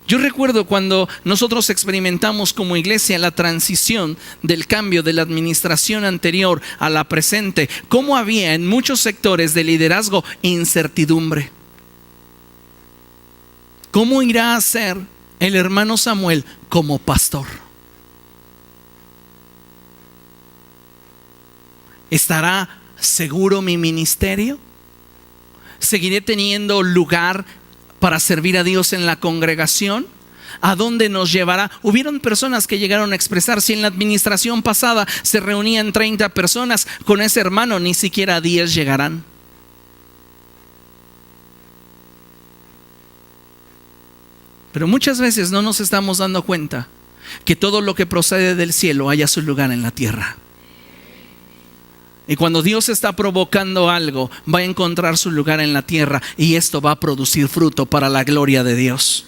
Yo recuerdo cuando nosotros experimentamos como iglesia la transición del cambio de la administración anterior a la presente, cómo había en muchos sectores de liderazgo incertidumbre. ¿Cómo irá a ser el hermano Samuel como pastor? ¿Estará seguro mi ministerio? ¿Seguiré teniendo lugar para servir a Dios en la congregación? ¿A dónde nos llevará? Hubieron personas que llegaron a expresar: si en la administración pasada se reunían 30 personas, con ese hermano ni siquiera a 10 llegarán. Pero muchas veces no nos estamos dando cuenta que todo lo que procede del cielo haya su lugar en la tierra. Y cuando Dios está provocando algo, va a encontrar su lugar en la tierra, y esto va a producir fruto para la gloria de Dios.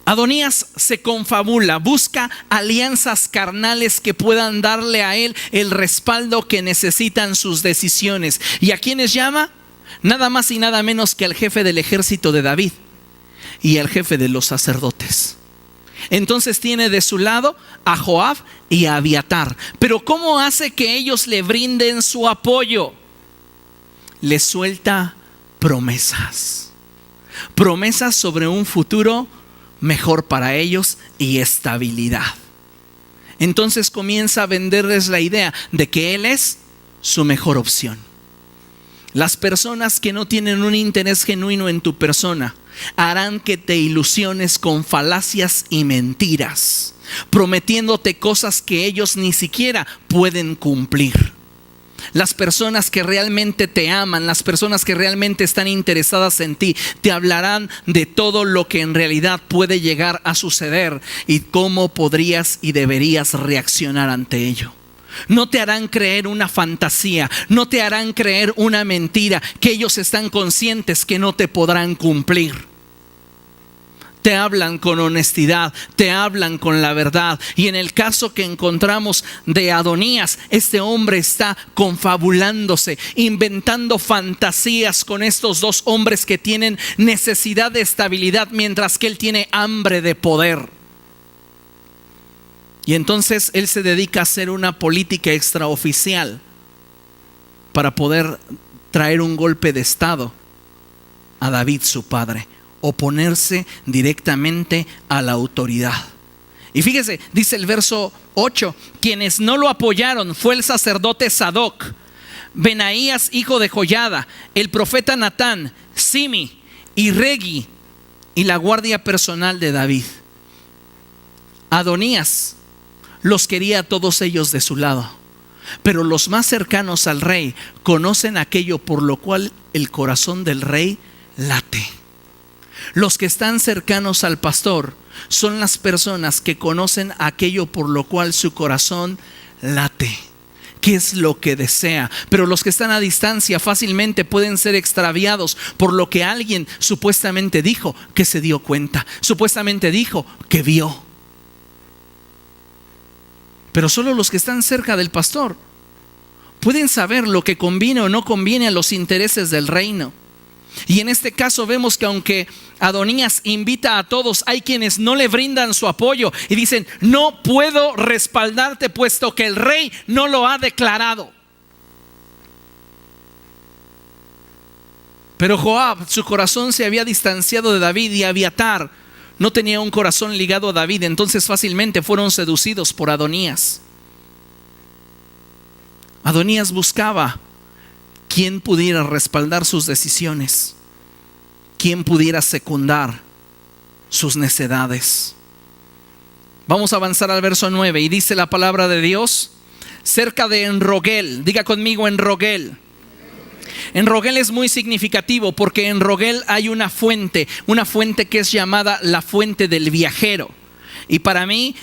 Adonías se confabula, busca alianzas carnales que puedan darle a él el respaldo que necesitan sus decisiones. ¿Y a quiénes llama? Nada más y nada menos que al jefe del ejército de David y al jefe de los sacerdotes. Entonces tiene de su lado a Joab y a Abiatar. Pero ¿cómo hace que ellos le brinden su apoyo? Les suelta promesas. Promesas sobre un futuro mejor para ellos y estabilidad. Entonces comienza a venderles la idea de que él es su mejor opción. Las personas que no tienen un interés genuino en tu persona harán que te ilusiones con falacias y mentiras, prometiéndote cosas que ellos ni siquiera pueden cumplir. Las personas que realmente te aman, las personas que realmente están interesadas en ti, te hablarán de todo lo que en realidad puede llegar a suceder y cómo podrías y deberías reaccionar ante ello. No te harán creer una fantasía, no te harán creer una mentira que ellos están conscientes que no te podrán cumplir. Te hablan con honestidad, te hablan con la verdad. Y en el caso que encontramos de Adonías, este hombre está confabulándose, inventando fantasías con estos dos hombres que tienen necesidad de estabilidad, mientras que él tiene hambre de poder. Y entonces él se dedica a hacer una política extraoficial para poder traer un golpe de estado a David su padre, oponerse directamente a la autoridad. Y fíjese, dice el verso 8, quienes no lo apoyaron fue el sacerdote Sadoc, Benaías hijo de Joiada, el profeta Natán, Simi y Regi, y la guardia personal de David. Adonías los quería a todos ellos de su lado, pero los más cercanos al rey conocen aquello por lo cual el corazón del rey late. Los que están cercanos al pastor son las personas que conocen aquello por lo cual su corazón late, qué es lo que desea. Pero los que están a distancia fácilmente pueden ser extraviados por lo que alguien supuestamente dijo que se dio cuenta, supuestamente dijo que vio. Pero solo los que están cerca del pastor pueden saber lo que conviene o no conviene a los intereses del reino. Y en este caso vemos que aunque Adonías invita a todos, hay quienes no le brindan su apoyo y dicen: no puedo respaldarte puesto que el rey no lo ha declarado. Pero Joab, su corazón se había distanciado de David, y Abiatar no tenía un corazón ligado a David, entonces fácilmente fueron seducidos por Adonías. Adonías buscaba quien pudiera respaldar sus decisiones, quien pudiera secundar sus necedades. Vamos a avanzar al verso 9 y dice la palabra de Dios: cerca de Enrogel, diga conmigo Enrogel. Enrogel es muy significativo porque en Enrogel hay una fuente que es llamada la fuente del viajero. Y para mí,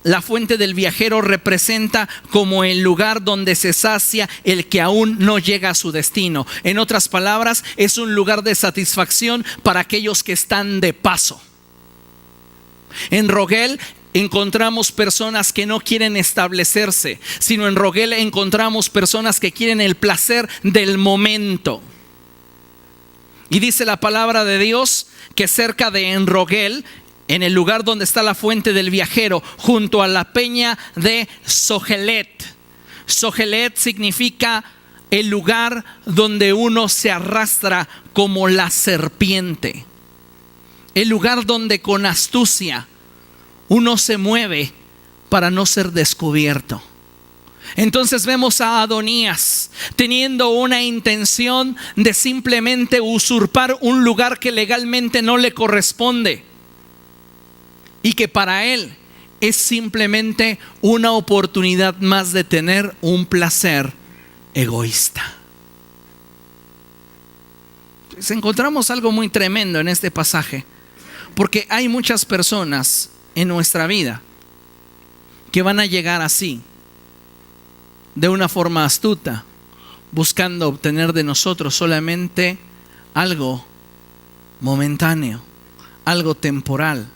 la fuente del viajero representa como el lugar donde se sacia el que aún no llega a su destino. En otras palabras, es un lugar de satisfacción para aquellos que están de paso. En Enrogel encontramos personas que no quieren establecerse, sino en Enrogel encontramos personas que quieren el placer del momento. Y dice la palabra de Dios que cerca de Enrogel, en el lugar donde está la fuente del viajero, junto a la peña de Zohelet. Zohelet significa el lugar donde uno se arrastra como la serpiente. El lugar donde con astucia uno se mueve para no ser descubierto. Entonces vemos a Adonías teniendo una intención de simplemente usurpar un lugar que legalmente no le corresponde, y que para él es simplemente una oportunidad más de tener un placer egoísta. Entonces encontramos algo muy tremendo en este pasaje, porque hay muchas personas en nuestra vida que van a llegar así, de una forma astuta, buscando obtener de nosotros solamente algo momentáneo, algo temporal.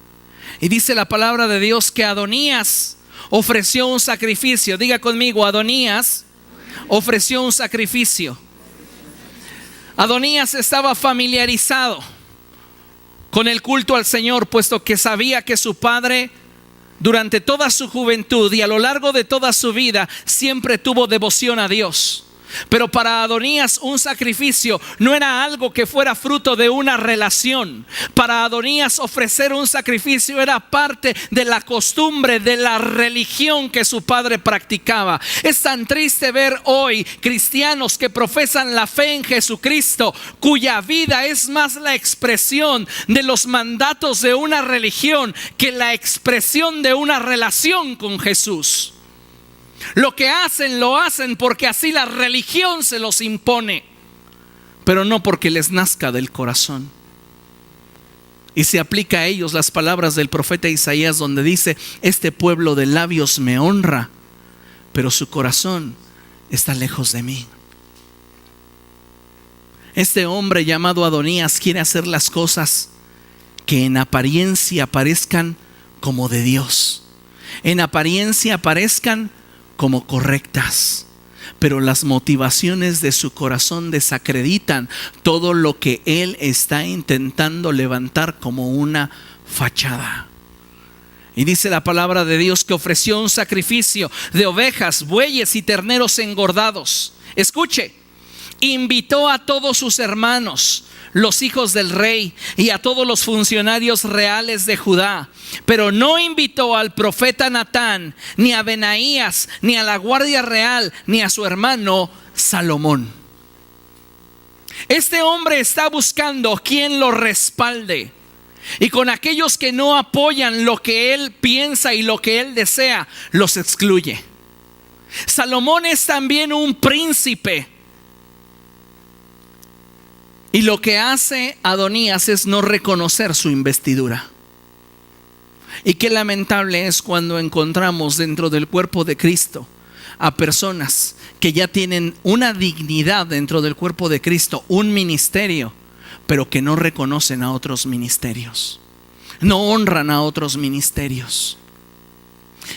Y dice la palabra de Dios que Adonías ofreció un sacrificio. Diga conmigo, Adonías ofreció un sacrificio. Adonías estaba familiarizado con el culto al Señor, puesto que sabía que su padre durante toda su juventud y a lo largo de toda su vida siempre tuvo devoción a Dios. Pero para Adonías un sacrificio no era algo que fuera fruto de una relación. Para Adonías ofrecer un sacrificio era parte de la costumbre, de la religión que su padre practicaba. Es tan triste ver hoy cristianos que profesan la fe en Jesucristo, cuya vida es más la expresión de los mandatos de una religión que la expresión de una relación con Jesús. Lo que hacen, lo hacen porque así la religión se los impone, pero no porque les nazca del corazón. Y se aplica a ellos las palabras del profeta Isaías, donde dice: este pueblo de labios me honra, pero su corazón está lejos de mí. Este hombre llamado Adonías quiere hacer las cosas que en apariencia parezcan como de Dios, en apariencia parezcan como correctas, pero las motivaciones de su corazón desacreditan todo lo que él está intentando levantar como una fachada. Y dice la palabra de Dios que ofreció un sacrificio de ovejas, bueyes y terneros engordados. Escuche, invitó a todos sus hermanos, los hijos del rey, y a todos los funcionarios reales de Judá, pero no invitó al profeta Natán, ni a Benaías, ni a la guardia real, ni a su hermano Salomón. Este hombre está buscando quien lo respalde, y con aquellos que no apoyan lo que él piensa y lo que él desea, los excluye. Salomón es también un príncipe, y lo que hace Adonías es no reconocer su investidura. Y qué lamentable es cuando encontramos dentro del cuerpo de Cristo a personas que ya tienen una dignidad dentro del cuerpo de Cristo, un ministerio, pero que no reconocen a otros ministerios, no honran a otros ministerios.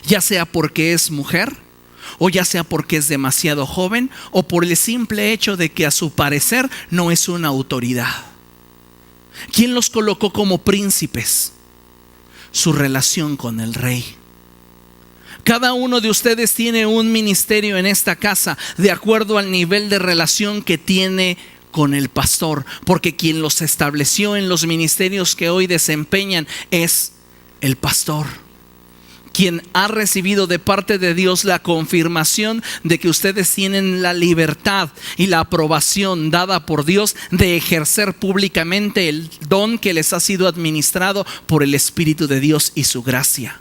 ya sea porque es mujer, o ya sea porque es demasiado joven, o por el simple hecho de que a su parecer no es una autoridad. ¿Quién los colocó como príncipes? Su relación con el rey. Cada uno de ustedes tiene un ministerio en esta casa de acuerdo al nivel de relación que tiene con el pastor, porque quien los estableció en los ministerios que hoy desempeñan es el pastor, quien ha recibido de parte de Dios la confirmación de que ustedes tienen la libertad y la aprobación dada por Dios de ejercer públicamente el don que les ha sido administrado por el Espíritu de Dios y su gracia.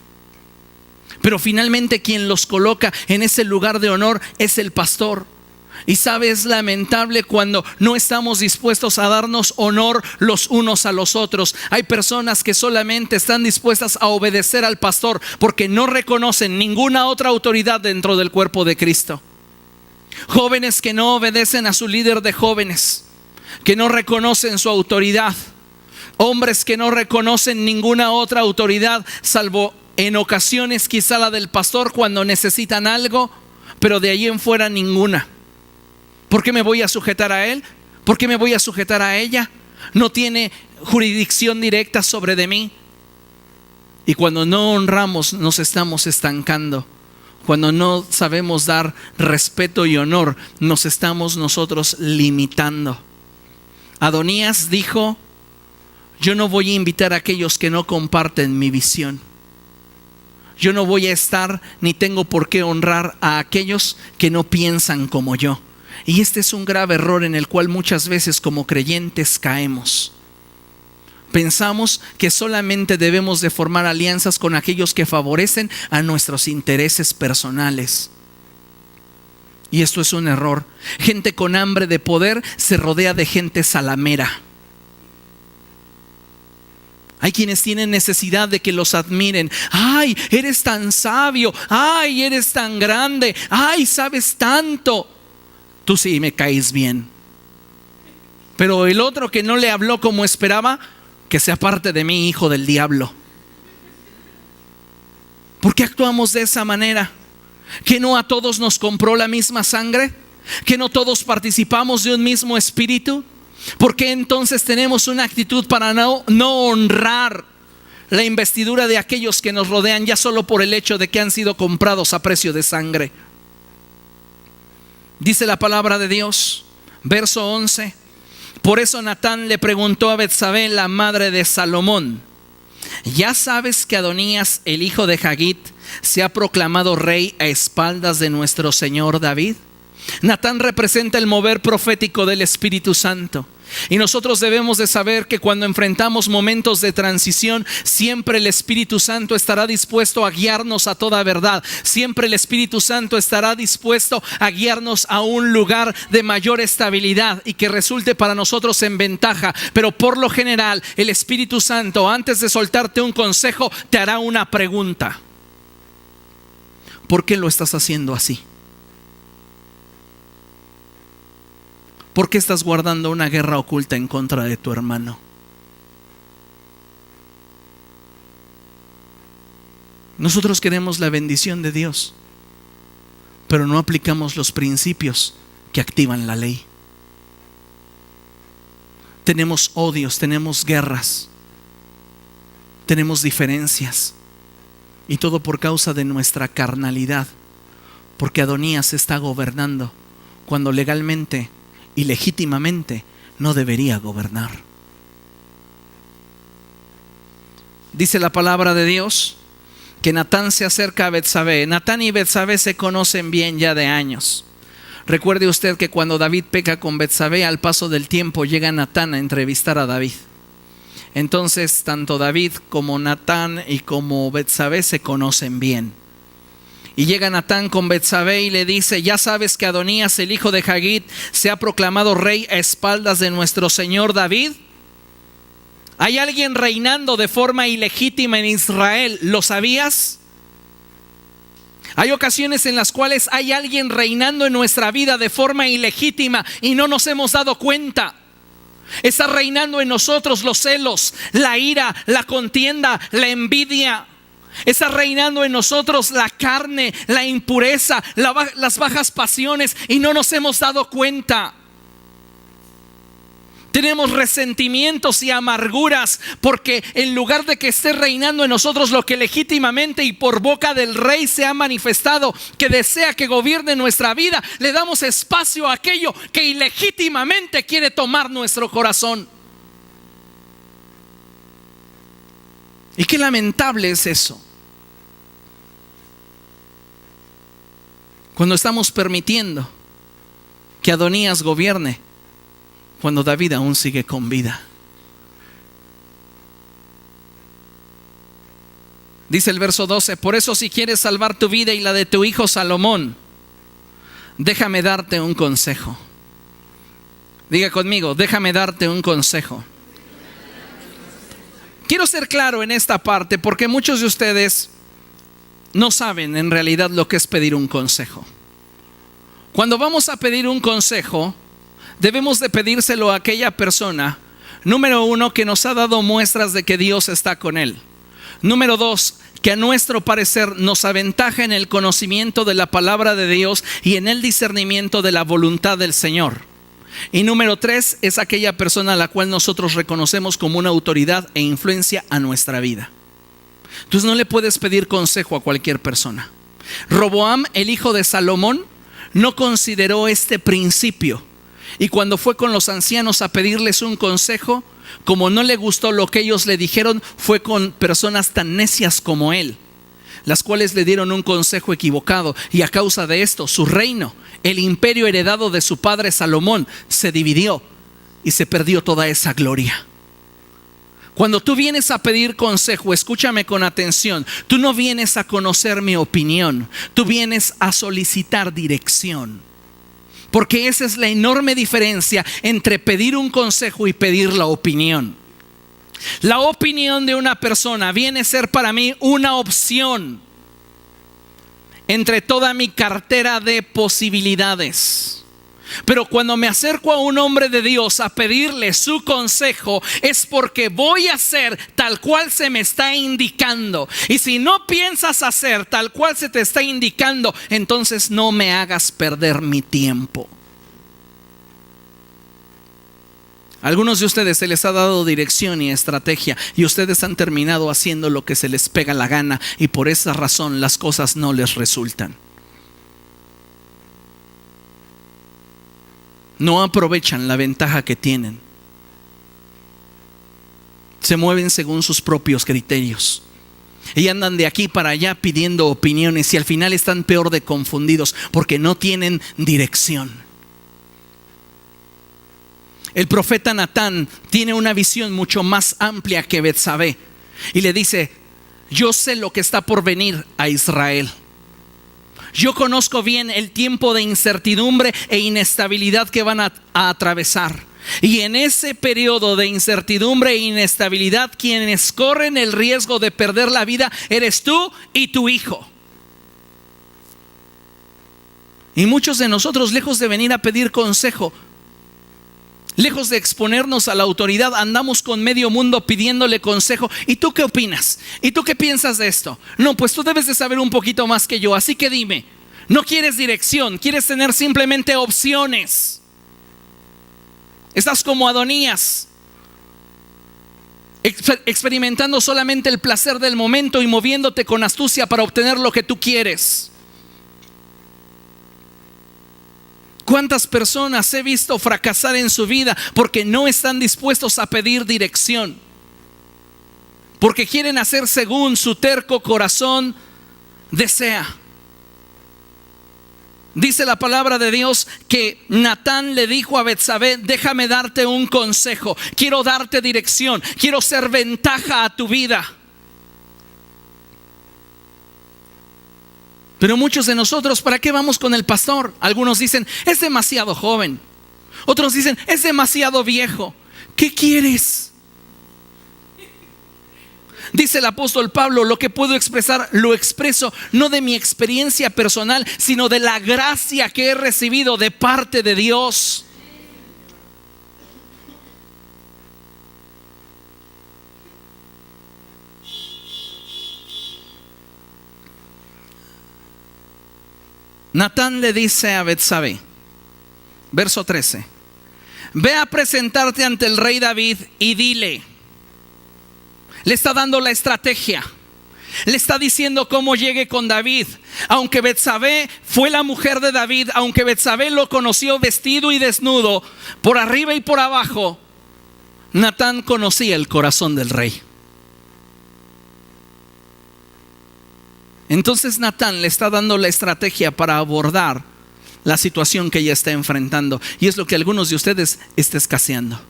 Pero finalmente quien los coloca en ese lugar de honor es el pastor. Y sabe, es lamentable cuando no estamos dispuestos a darnos honor los unos a los otros. Hay personas que solamente están dispuestas a obedecer al pastor porque no reconocen ninguna otra autoridad dentro del cuerpo de Cristo. Jóvenes que no obedecen a su líder de jóvenes, que no reconocen su autoridad. Hombres que no reconocen ninguna otra autoridad salvo en ocasiones quizá la del pastor cuando necesitan algo, pero de ahí en fuera ninguna. ¿Por qué me voy a sujetar a él? ¿Por qué me voy a sujetar a ella? No tiene jurisdicción directa sobre de mí. Y cuando no honramos, nos estamos estancando. Cuando no sabemos dar respeto y honor, nos estamos nosotros limitando. Adonías dijo: yo no voy a invitar a aquellos que no comparten mi visión. Yo no voy a estar ni tengo por qué honrar a aquellos que no piensan como yo. Y este es un grave error en el cual muchas veces como creyentes caemos. Pensamos que solamente debemos de formar alianzas con aquellos que favorecen a nuestros intereses personales. Y esto es un error. Gente con hambre de poder se rodea de gente salamera. Hay quienes tienen necesidad de que los admiren. Ay, eres tan sabio. Ay, eres tan grande. Ay, sabes tanto. Tú sí me caes bien. Pero el otro que no le habló como esperaba, que sea parte de mí, hijo del diablo. ¿Por qué actuamos de esa manera? ¿Que no a todos nos compró la misma sangre? ¿Que no todos participamos de un mismo espíritu? ¿Por qué entonces tenemos una actitud para no honrar la investidura de aquellos que nos rodean ya solo por el hecho de que han sido comprados a precio de sangre? Dice la palabra de Dios, verso 11: por eso Natán le preguntó a Betsabé, la madre de Salomón: ¿ya sabes que Adonías, el hijo de Hagit, se ha proclamado rey a espaldas de nuestro señor David? Natán representa el mover profético del Espíritu Santo. Y nosotros debemos de saber que cuando enfrentamos momentos de transición, siempre el Espíritu Santo estará dispuesto a guiarnos a toda verdad. Siempre el Espíritu Santo estará dispuesto a guiarnos a un lugar de mayor estabilidad y que resulte para nosotros en ventaja. Pero por lo general, el Espíritu Santo, antes de soltarte un consejo, te hará una pregunta: ¿por qué lo estás haciendo así? ¿Por qué estás guardando una guerra oculta en contra de tu hermano? Nosotros queremos la bendición de Dios, pero no aplicamos los principios que activan la ley. Tenemos odios, tenemos guerras, tenemos diferencias, y todo por causa de nuestra carnalidad, porque Adonías está gobernando cuando legalmente y legítimamente no debería gobernar. Dice la palabra de Dios que Natán se acerca a Betsabé. Natán y Betsabé se conocen bien ya de años. Recuerde usted que cuando David peca con Betsabé, al paso del tiempo llega Natán a entrevistar a David. Entonces tanto David como Natán y como Betsabé se conocen bien. Y llega Natán con Betsabé y le dice: ¿ya sabes que Adonías, el hijo de Hagit, se ha proclamado rey a espaldas de nuestro señor David? ¿Hay alguien reinando de forma ilegítima en Israel? ¿Lo sabías? Hay ocasiones en las cuales hay alguien reinando en nuestra vida de forma ilegítima y no nos hemos dado cuenta. Está reinando en nosotros los celos, la ira, la contienda, la envidia. Está reinando en nosotros la carne, la impureza, las bajas pasiones, y no nos hemos dado cuenta. Tenemos resentimientos y amarguras porque en lugar de que esté reinando en nosotros lo que legítimamente y por boca del Rey se ha manifestado que desea que gobierne nuestra vida, le damos espacio a aquello que ilegítimamente quiere tomar nuestro corazón. Y qué lamentable es eso. Cuando estamos permitiendo que Adonías gobierne, cuando David aún sigue con vida. Dice el verso 12: por eso, si quieres salvar tu vida y la de tu hijo Salomón, déjame darte un consejo. Diga conmigo: déjame darte un consejo. Quiero ser claro en esta parte porque muchos de ustedes no saben en realidad lo que es pedir un consejo. Cuando vamos a pedir un consejo, debemos de pedírselo a aquella persona, número uno, que nos ha dado muestras de que Dios está con él. Número dos, que a nuestro parecer nos aventaja en el conocimiento de la palabra de Dios y en el discernimiento de la voluntad del Señor. Y número tres, es aquella persona a la cual nosotros reconocemos como una autoridad e influencia a nuestra vida. Entonces no le puedes pedir consejo a cualquier persona. Roboam, el hijo de Salomón, no consideró este principio. Y cuando fue con los ancianos a pedirles un consejo, como no le gustó lo que ellos le dijeron, fue con personas tan necias como él, las cuales le dieron un consejo equivocado. Y a causa de esto, su reino, el imperio heredado de su padre Salomón, se dividió y se perdió toda esa gloria. Cuando tú vienes a pedir consejo, escúchame con atención, tú no vienes a conocer mi opinión, tú vienes a solicitar dirección. Porque esa es la enorme diferencia entre pedir un consejo y pedir la opinión. La opinión de una persona viene a ser para mí una opción entre toda mi cartera de posibilidades. Pero cuando me acerco a un hombre de Dios a pedirle su consejo, es porque voy a hacer tal cual se me está indicando. Y si no piensas hacer tal cual se te está indicando, entonces no me hagas perder mi tiempo. A algunos de ustedes se les ha dado dirección y estrategia y ustedes han terminado haciendo lo que se les pega la gana, y por esa razón las cosas no les resultan. No aprovechan la ventaja que tienen. Se mueven según sus propios criterios y andan de aquí para allá pidiendo opiniones, y al final están peor de confundidos porque no tienen dirección. El profeta Natán tiene una visión mucho más amplia que Betsabé y le dice: yo sé lo que está por venir a Israel. Yo conozco bien el tiempo de incertidumbre e inestabilidad que van a atravesar. Y en ese periodo de incertidumbre e inestabilidad, quienes corren el riesgo de perder la vida eres tú y tu hijo. Y muchos de nosotros, lejos de venir a pedir consejo, lejos de exponernos a la autoridad, andamos con medio mundo pidiéndole consejo. ¿Y tú qué opinas? ¿Y tú qué piensas de esto? No, pues tú debes de saber un poquito más que yo, así que dime. No quieres dirección, quieres tener simplemente opciones. Estás como Adonías, experimentando solamente el placer del momento y moviéndote con astucia para obtener lo que tú quieres. ¿Cuántas personas he visto fracasar en su vida porque no están dispuestos a pedir dirección? Porque quieren hacer según su terco corazón desea. Dice la palabra de Dios que Natán le dijo a Betsabé: déjame darte un consejo, quiero darte dirección, quiero ser ventaja a tu vida. Pero muchos de nosotros, ¿para qué vamos con el pastor? Algunos dicen: es demasiado joven. Otros dicen: es demasiado viejo. ¿Qué quieres? Dice el apóstol Pablo: lo que puedo expresar, lo expreso no de mi experiencia personal, sino de la gracia que he recibido de parte de Dios. Natán le dice a Betsabé, verso 13: ve a presentarte ante el rey David y dile. Le está dando la estrategia. Le está diciendo cómo llegue con David. Aunque Betsabé fue la mujer de David, aunque Betsabé lo conoció vestido y desnudo, por arriba y por abajo, Natán conocía el corazón del rey. Entonces Natán le está dando la estrategia para abordar la situación que ella está enfrentando. Y es lo que algunos de ustedes está escaseando: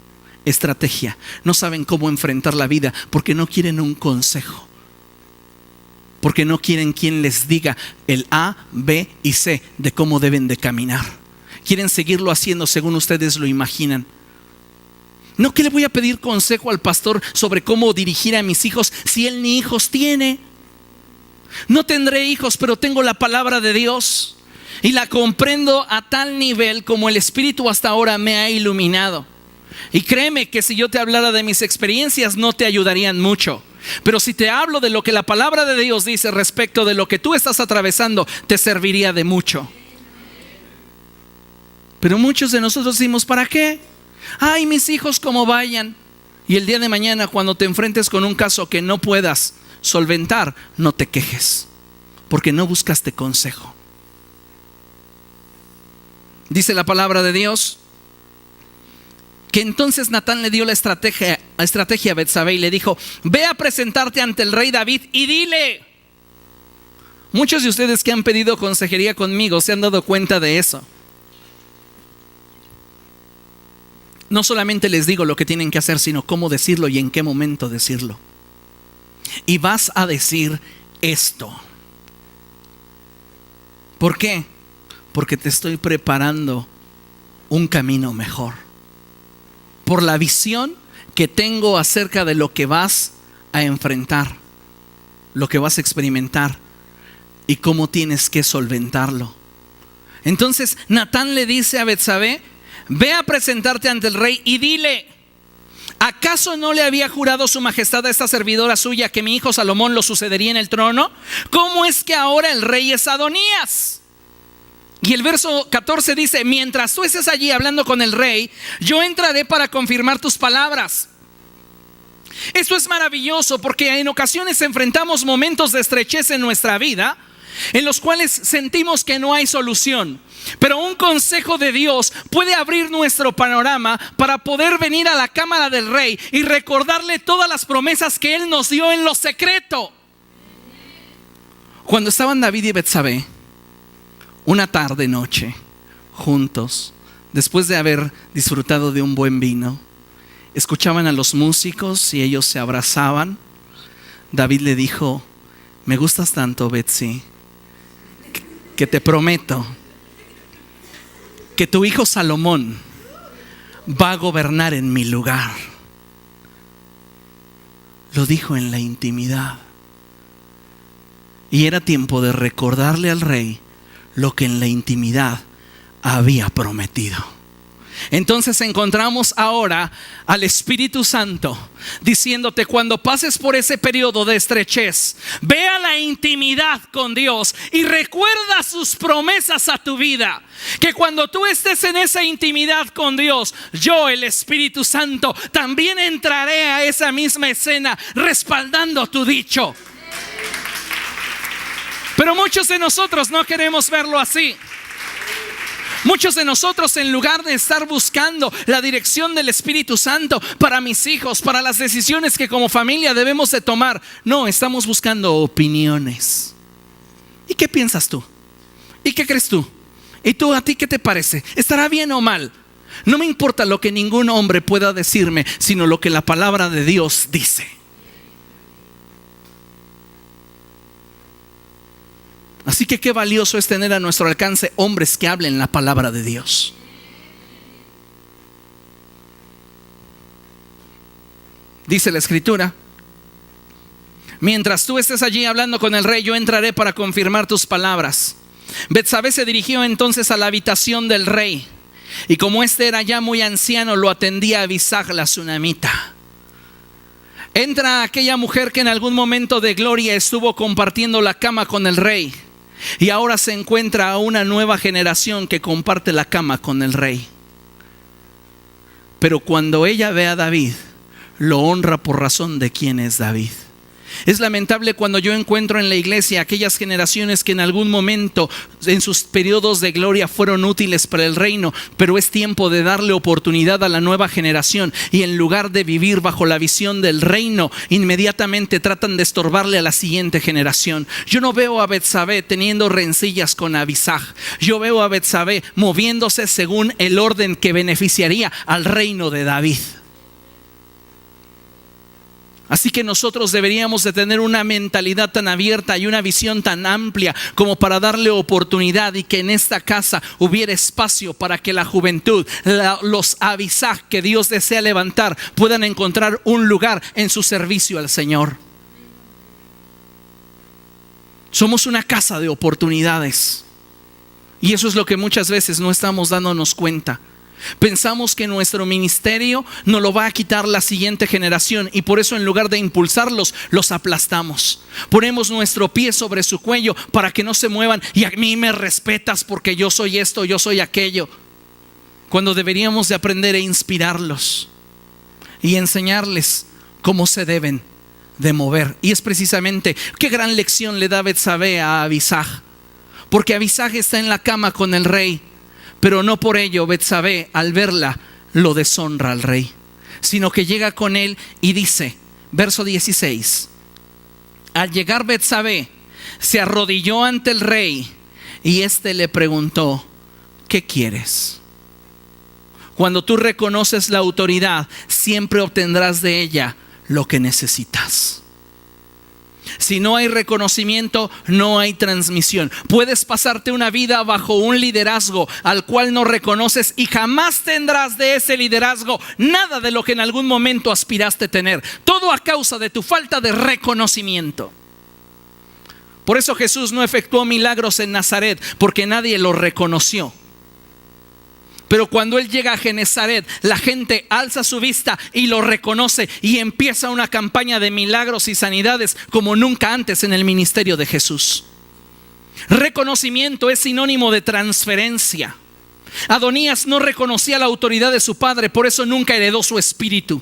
estrategia. No saben cómo enfrentar la vida porque no quieren un consejo, porque no quieren quien les diga el A, B y C de cómo deben de caminar. Quieren seguirlo haciendo según ustedes lo imaginan. No, que le voy a pedir consejo al pastor sobre cómo dirigir a mis hijos si él ni hijos tiene. No tendré hijos, pero tengo la palabra de Dios y la comprendo a tal nivel como el Espíritu hasta ahora me ha iluminado. Y créeme que si yo te hablara de mis experiencias no te ayudarían mucho. Pero si te hablo de lo que la palabra de Dios dice respecto de lo que tú estás atravesando, te serviría de mucho. Pero muchos de nosotros decimos: ¿para qué? Ay, mis hijos como vayan. Y el día de mañana, cuando te enfrentes con un caso que no puedas solventar, no te quejes, porque no buscaste consejo. Dice la palabra de Dios que entonces Natán le dio la estrategia a Betsabé y le dijo: ve a presentarte ante el rey David y dile. Muchos de ustedes que han pedido consejería conmigo se han dado cuenta de eso. No solamente les digo lo que tienen que hacer, sino cómo decirlo y en qué momento decirlo. Y vas a decir esto. ¿Por qué? Porque te estoy preparando un camino mejor. Por la visión que tengo acerca de lo que vas a enfrentar, lo que vas a experimentar y cómo tienes que solventarlo. Entonces Natán le dice a Betsabé: ve a presentarte ante el rey y dile: ¿acaso no le había jurado su majestad a esta servidora suya que mi hijo Salomón lo sucedería en el trono? ¿Cómo es que ahora el rey es Adonías? Y el verso 14 dice: mientras tú estés allí hablando con el rey, yo entraré para confirmar tus palabras. Esto es maravilloso porque en ocasiones enfrentamos momentos de estrechez en nuestra vida en los cuales sentimos que no hay solución. Pero un consejo de Dios puede abrir nuestro panorama para poder venir a la cámara del rey y recordarle todas las promesas que él nos dio en lo secreto. Cuando estaban David y Betsabé una tarde noche juntos, después de haber disfrutado de un buen vino, escuchaban a los músicos y ellos se abrazaban. David le dijo: me gustas tanto, Betsy, que te prometo que tu hijo Salomón va a gobernar en mi lugar. Lo dijo en la intimidad. Y era tiempo de recordarle al rey lo que en la intimidad había prometido. Entonces encontramos ahora al Espíritu Santo diciéndote: cuando pases por ese periodo de estrechez, ve a la intimidad con Dios y recuerda sus promesas a tu vida. Que cuando tú estés en esa intimidad con Dios, yo, el Espíritu Santo, también entraré a esa misma escena respaldando tu dicho. Pero muchos de nosotros no queremos verlo así. Muchos de nosotros, en lugar de estar buscando la dirección del Espíritu Santo para mis hijos, para las decisiones que como familia debemos de tomar, no, estamos buscando opiniones. ¿Y qué piensas tú? ¿Y qué crees tú? ¿Y tú, a ti qué te parece? ¿Estará bien o mal? No me importa lo que ningún hombre pueda decirme, sino lo que la palabra de Dios dice. Así que qué valioso es tener a nuestro alcance hombres que hablen la palabra de Dios. Dice la Escritura: mientras tú estés allí hablando con el rey, yo entraré para confirmar tus palabras. Betsabé se dirigió entonces a la habitación del rey, y como éste era ya muy anciano, lo atendía Abisag la sunamita. Entra aquella mujer que en algún momento de gloria estuvo compartiendo la cama con el rey. Y ahora se encuentra a una nueva generación que comparte la cama con el rey. Pero cuando ella ve a David, lo honra por razón de quién es David. Es lamentable cuando yo encuentro en la iglesia aquellas generaciones que en algún momento en sus periodos de gloria fueron útiles para el reino, pero es tiempo de darle oportunidad a la nueva generación, y en lugar de vivir bajo la visión del reino, inmediatamente tratan de estorbarle a la siguiente generación. Yo no veo a Betsabé teniendo rencillas con Abisag. Yo veo a Betsabé moviéndose según el orden que beneficiaría al reino de David. Así que nosotros deberíamos de tener una mentalidad tan abierta y una visión tan amplia como para darle oportunidad, y que en esta casa hubiera espacio para que la juventud, los Abisag que Dios desea levantar, puedan encontrar un lugar en su servicio al Señor. Somos una casa de oportunidades, y eso es lo que muchas veces no estamos dándonos cuenta. Pensamos que nuestro ministerio nos lo va a quitar la siguiente generación, y por eso en lugar de impulsarlos, los aplastamos. Ponemos nuestro pie sobre su cuello para que no se muevan. Y a mí me respetas porque yo soy esto, yo soy aquello. Cuando deberíamos de aprender a inspirarlos y enseñarles cómo se deben de mover. Y es precisamente qué gran lección le da Betsabé a Abisag. Porque Abisag está en la cama con el rey, pero no por ello Betsabé, al verla, lo deshonra al rey, sino que llega con él y dice, verso 16: al llegar Betsabé, se arrodilló ante el rey, y éste le preguntó: ¿qué quieres? Cuando tú reconoces la autoridad, siempre obtendrás de ella lo que necesitas. Si no hay reconocimiento, no hay transmisión. Puedes pasarte una vida bajo un liderazgo al cual no reconoces, y jamás tendrás de ese liderazgo nada de lo que en algún momento aspiraste a tener. Todo a causa de tu falta de reconocimiento. Por eso Jesús no efectuó milagros en Nazaret, porque nadie lo reconoció. Pero cuando Él llega a Genezaret, la gente alza su vista y lo reconoce, y empieza una campaña de milagros y sanidades como nunca antes en el ministerio de Jesús. Reconocimiento es sinónimo de transferencia. Adonías no reconocía la autoridad de su padre, por eso nunca heredó su espíritu.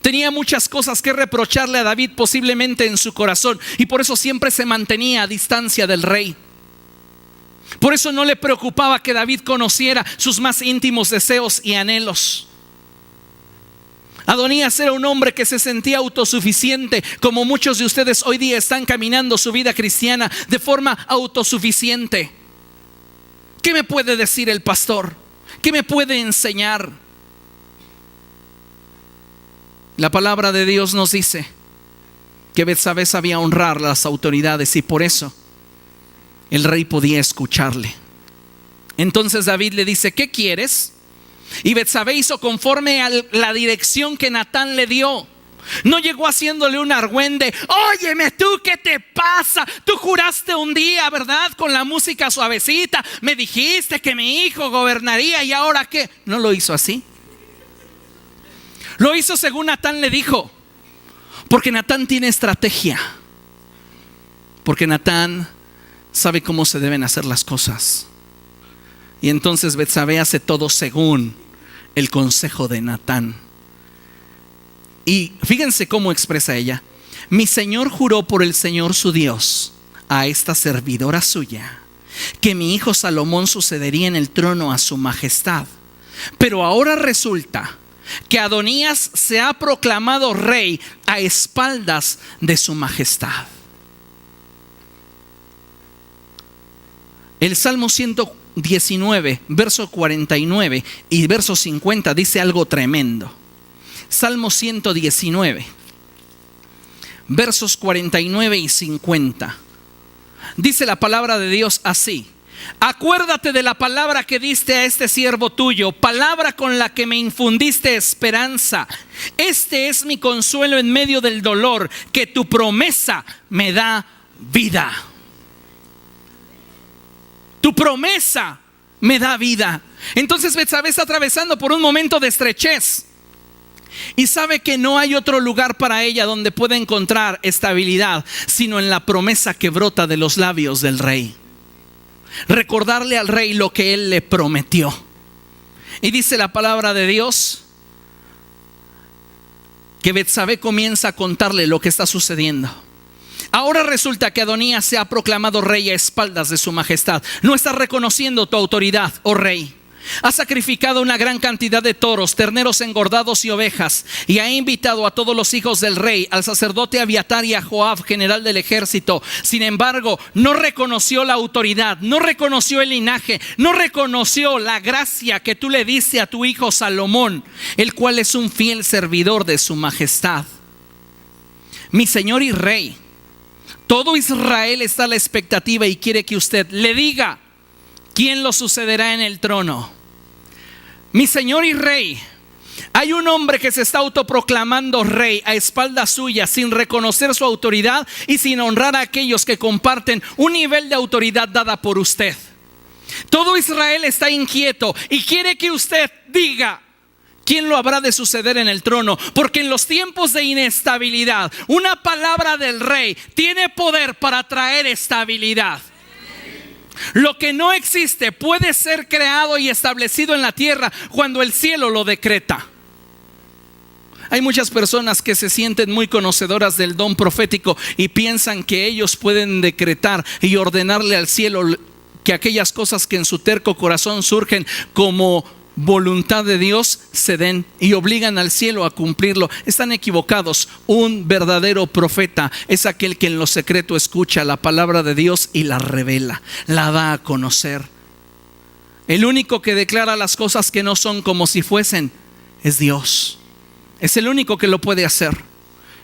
Tenía muchas cosas que reprocharle a David posiblemente en su corazón, y por eso siempre se mantenía a distancia del rey. Por eso no le preocupaba que David conociera sus más íntimos deseos y anhelos. Adonías era un hombre que se sentía autosuficiente, como muchos de ustedes hoy día están caminando su vida cristiana de forma autosuficiente. ¿Qué me puede decir el pastor? ¿Qué me puede enseñar? La palabra de Dios nos dice que Betsabé sabía honrar las autoridades, y por eso el rey podía escucharle. Entonces David le dice: ¿qué quieres? Y Betsabé hizo conforme a la dirección que Natán le dio. No llegó haciéndole un argüende: óyeme tú, ¿qué te pasa? Tú juraste un día, ¿verdad? Con la música suavecita, me dijiste que mi hijo gobernaría, ¿y ahora qué? No lo hizo así. Lo hizo según Natán le dijo, porque Natán tiene estrategia. Porque Natán sabe cómo se deben hacer las cosas. Y entonces Betsabé hace todo según el consejo de Natán. Y fíjense cómo expresa ella: mi señor juró por el Señor su Dios a esta servidora suya que mi hijo Salomón sucedería en el trono a su majestad. Pero ahora resulta que Adonías se ha proclamado rey a espaldas de su majestad. El Salmo 119, verso 49 y verso 50 dice algo tremendo. Salmo 119, versos 49 y 50. Dice la palabra de Dios así: acuérdate de la palabra que diste a este siervo tuyo, palabra con la que me infundiste esperanza. Este es mi consuelo en medio del dolor, que tu promesa me da vida. Tu promesa me da vida. Entonces Betsabé está atravesando por un momento de estrechez. Y sabe que no hay otro lugar para ella donde pueda encontrar estabilidad, sino en la promesa que brota de los labios del rey. Recordarle al rey lo que él le prometió. Y dice la palabra de Dios que Betsabé comienza a contarle lo que está sucediendo. Ahora resulta que Adonías se ha proclamado rey a espaldas de su majestad. No está reconociendo tu autoridad, oh rey. Ha sacrificado una gran cantidad de toros, terneros engordados y ovejas, y ha invitado a todos los hijos del rey, al sacerdote Abiatar y a Joab, general del ejército. Sin embargo, no reconoció la autoridad, no reconoció el linaje, no reconoció la gracia que tú le diste a tu hijo Salomón, el cual es un fiel servidor de su majestad. Mi señor y rey, todo Israel está a la expectativa y quiere que usted le diga quién lo sucederá en el trono. Mi señor y rey, hay un hombre que se está autoproclamando rey a espaldas suyas, sin reconocer su autoridad y sin honrar a aquellos que comparten un nivel de autoridad dada por usted. Todo Israel está inquieto y quiere que usted diga quién lo habrá de suceder en el trono, porque en los tiempos de inestabilidad, una palabra del rey tiene poder para traer estabilidad. Lo que no existe puede ser creado y establecido en la tierra cuando el cielo lo decreta. Hay muchas personas que se sienten muy conocedoras del don profético y piensan que ellos pueden decretar y ordenarle al cielo que aquellas cosas que en su terco corazón surgen como voluntad de Dios se den, y obligan al cielo a cumplirlo. Están equivocados. Un verdadero profeta es aquel que en lo secreto escucha la palabra de Dios y la revela, la da a conocer. El único que declara las cosas que no son como si fuesen es Dios. Es el único que lo puede hacer.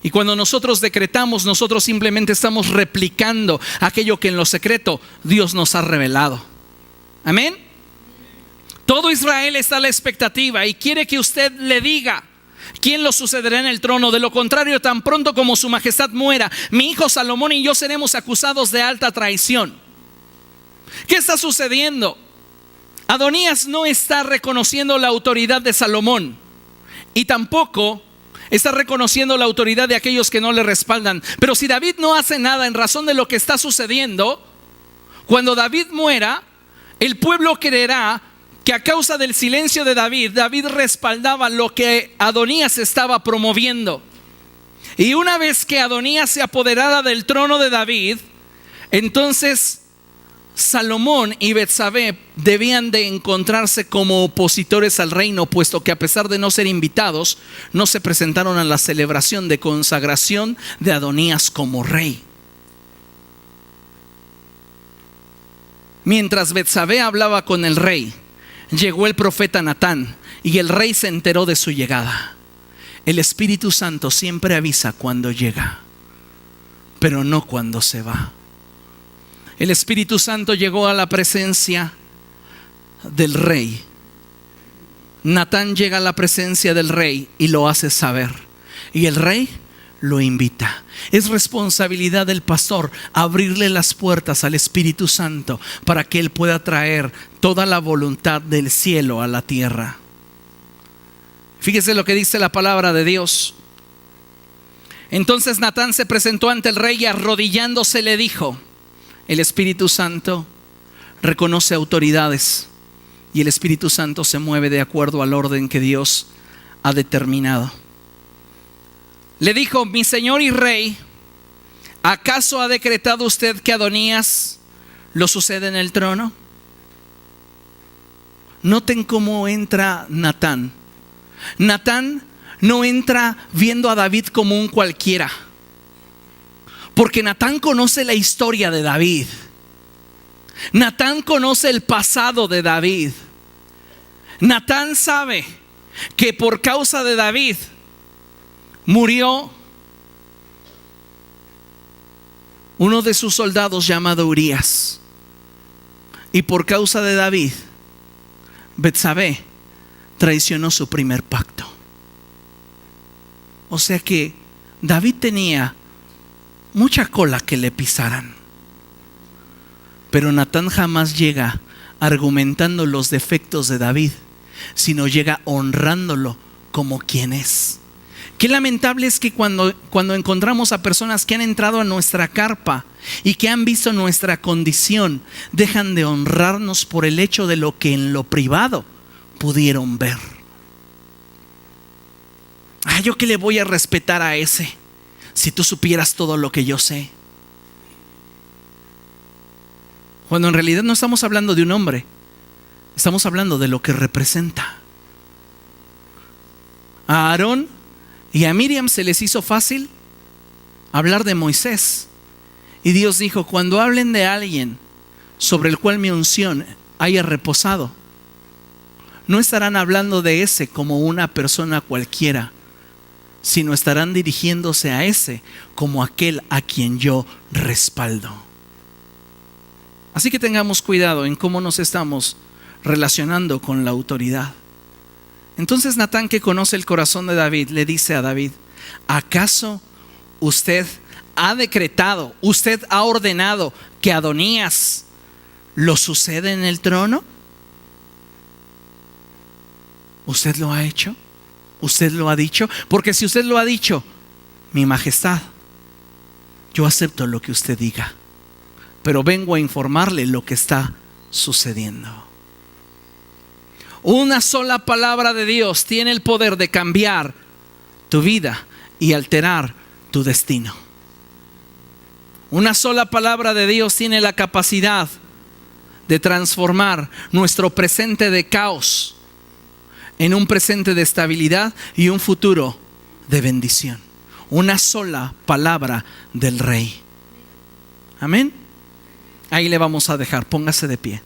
Y cuando nosotros decretamos, nosotros simplemente estamos replicando aquello que en lo secreto Dios nos ha revelado. Amén. Todo Israel está a la expectativa y quiere que usted le diga quién lo sucederá en el trono. De lo contrario, tan pronto como su majestad muera, mi hijo Salomón y yo seremos acusados de alta traición. ¿Qué está sucediendo? Adonías no está reconociendo la autoridad de Salomón y tampoco está reconociendo la autoridad de aquellos que no le respaldan. Pero si David no hace nada en razón de lo que está sucediendo, cuando David muera, el pueblo creerá que a causa del silencio de David, David respaldaba lo que Adonías estaba promoviendo. Y una vez que Adonías se apoderara del trono de David, entonces Salomón y Betsabé debían de encontrarse como opositores al reino, puesto que a pesar de no ser invitados, no se presentaron a la celebración de consagración de Adonías como rey. Mientras Betsabé hablaba con el rey, llegó el profeta Natán y el rey se enteró de su llegada. El Espíritu Santo siempre avisa cuando llega, pero no cuando se va. El Espíritu Santo llegó a la presencia del rey. Natán llega a la presencia del rey y lo hace saber. Y el rey lo invita. Es responsabilidad del pastor abrirle las puertas al Espíritu Santo para que él pueda traer toda la voluntad del cielo a la tierra. Fíjese lo que dice la palabra de Dios. Entonces Natán se presentó ante el rey y arrodillándose le dijo: el Espíritu Santo reconoce autoridades y el Espíritu Santo se mueve de acuerdo al orden que Dios ha determinado. Le dijo: mi señor y rey, ¿acaso ha decretado usted que Adonías lo suceda en el trono? Noten cómo entra Natán. Natán no entra viendo a David como un cualquiera, porque Natán conoce la historia de David. Natán conoce el pasado de David. Natán sabe que por causa de David murió uno de sus soldados llamado Urías. Y por causa de David, Betsabé traicionó su primer pacto. O sea que David tenía mucha cola que le pisaran. Pero Natán jamás llega argumentando los defectos de David, sino llega honrándolo como quien es. Qué lamentable es que cuando encontramos a personas que han entrado a nuestra carpa y que han visto nuestra condición, dejan de honrarnos por el hecho de lo que en lo privado pudieron ver. ¿Yo qué le voy a respetar a ese si tú supieras todo lo que yo sé? Cuando en realidad no estamos hablando de un hombre, estamos hablando de lo que representa. A Aarón y a Miriam se les hizo fácil hablar de Moisés. Y Dios dijo: cuando hablen de alguien sobre el cual mi unción haya reposado, no estarán hablando de ese como una persona cualquiera, sino estarán dirigiéndose a ese como aquel a quien yo respaldo. Así que tengamos cuidado en cómo nos estamos relacionando con la autoridad. Entonces Natán, que conoce el corazón de David, le dice a David: ¿acaso usted ha decretado, usted ha ordenado que Adonías lo suceda en el trono? ¿Usted lo ha hecho? ¿Usted lo ha dicho? Porque si usted lo ha dicho, mi majestad, yo acepto lo que usted diga, pero vengo a informarle lo que está sucediendo. Una sola palabra de Dios tiene el poder de cambiar tu vida y alterar tu destino. Una sola palabra de Dios tiene la capacidad de transformar nuestro presente de caos en un presente de estabilidad y un futuro de bendición. Una sola palabra del Rey. Amén. Ahí le vamos a dejar. Póngase de pie.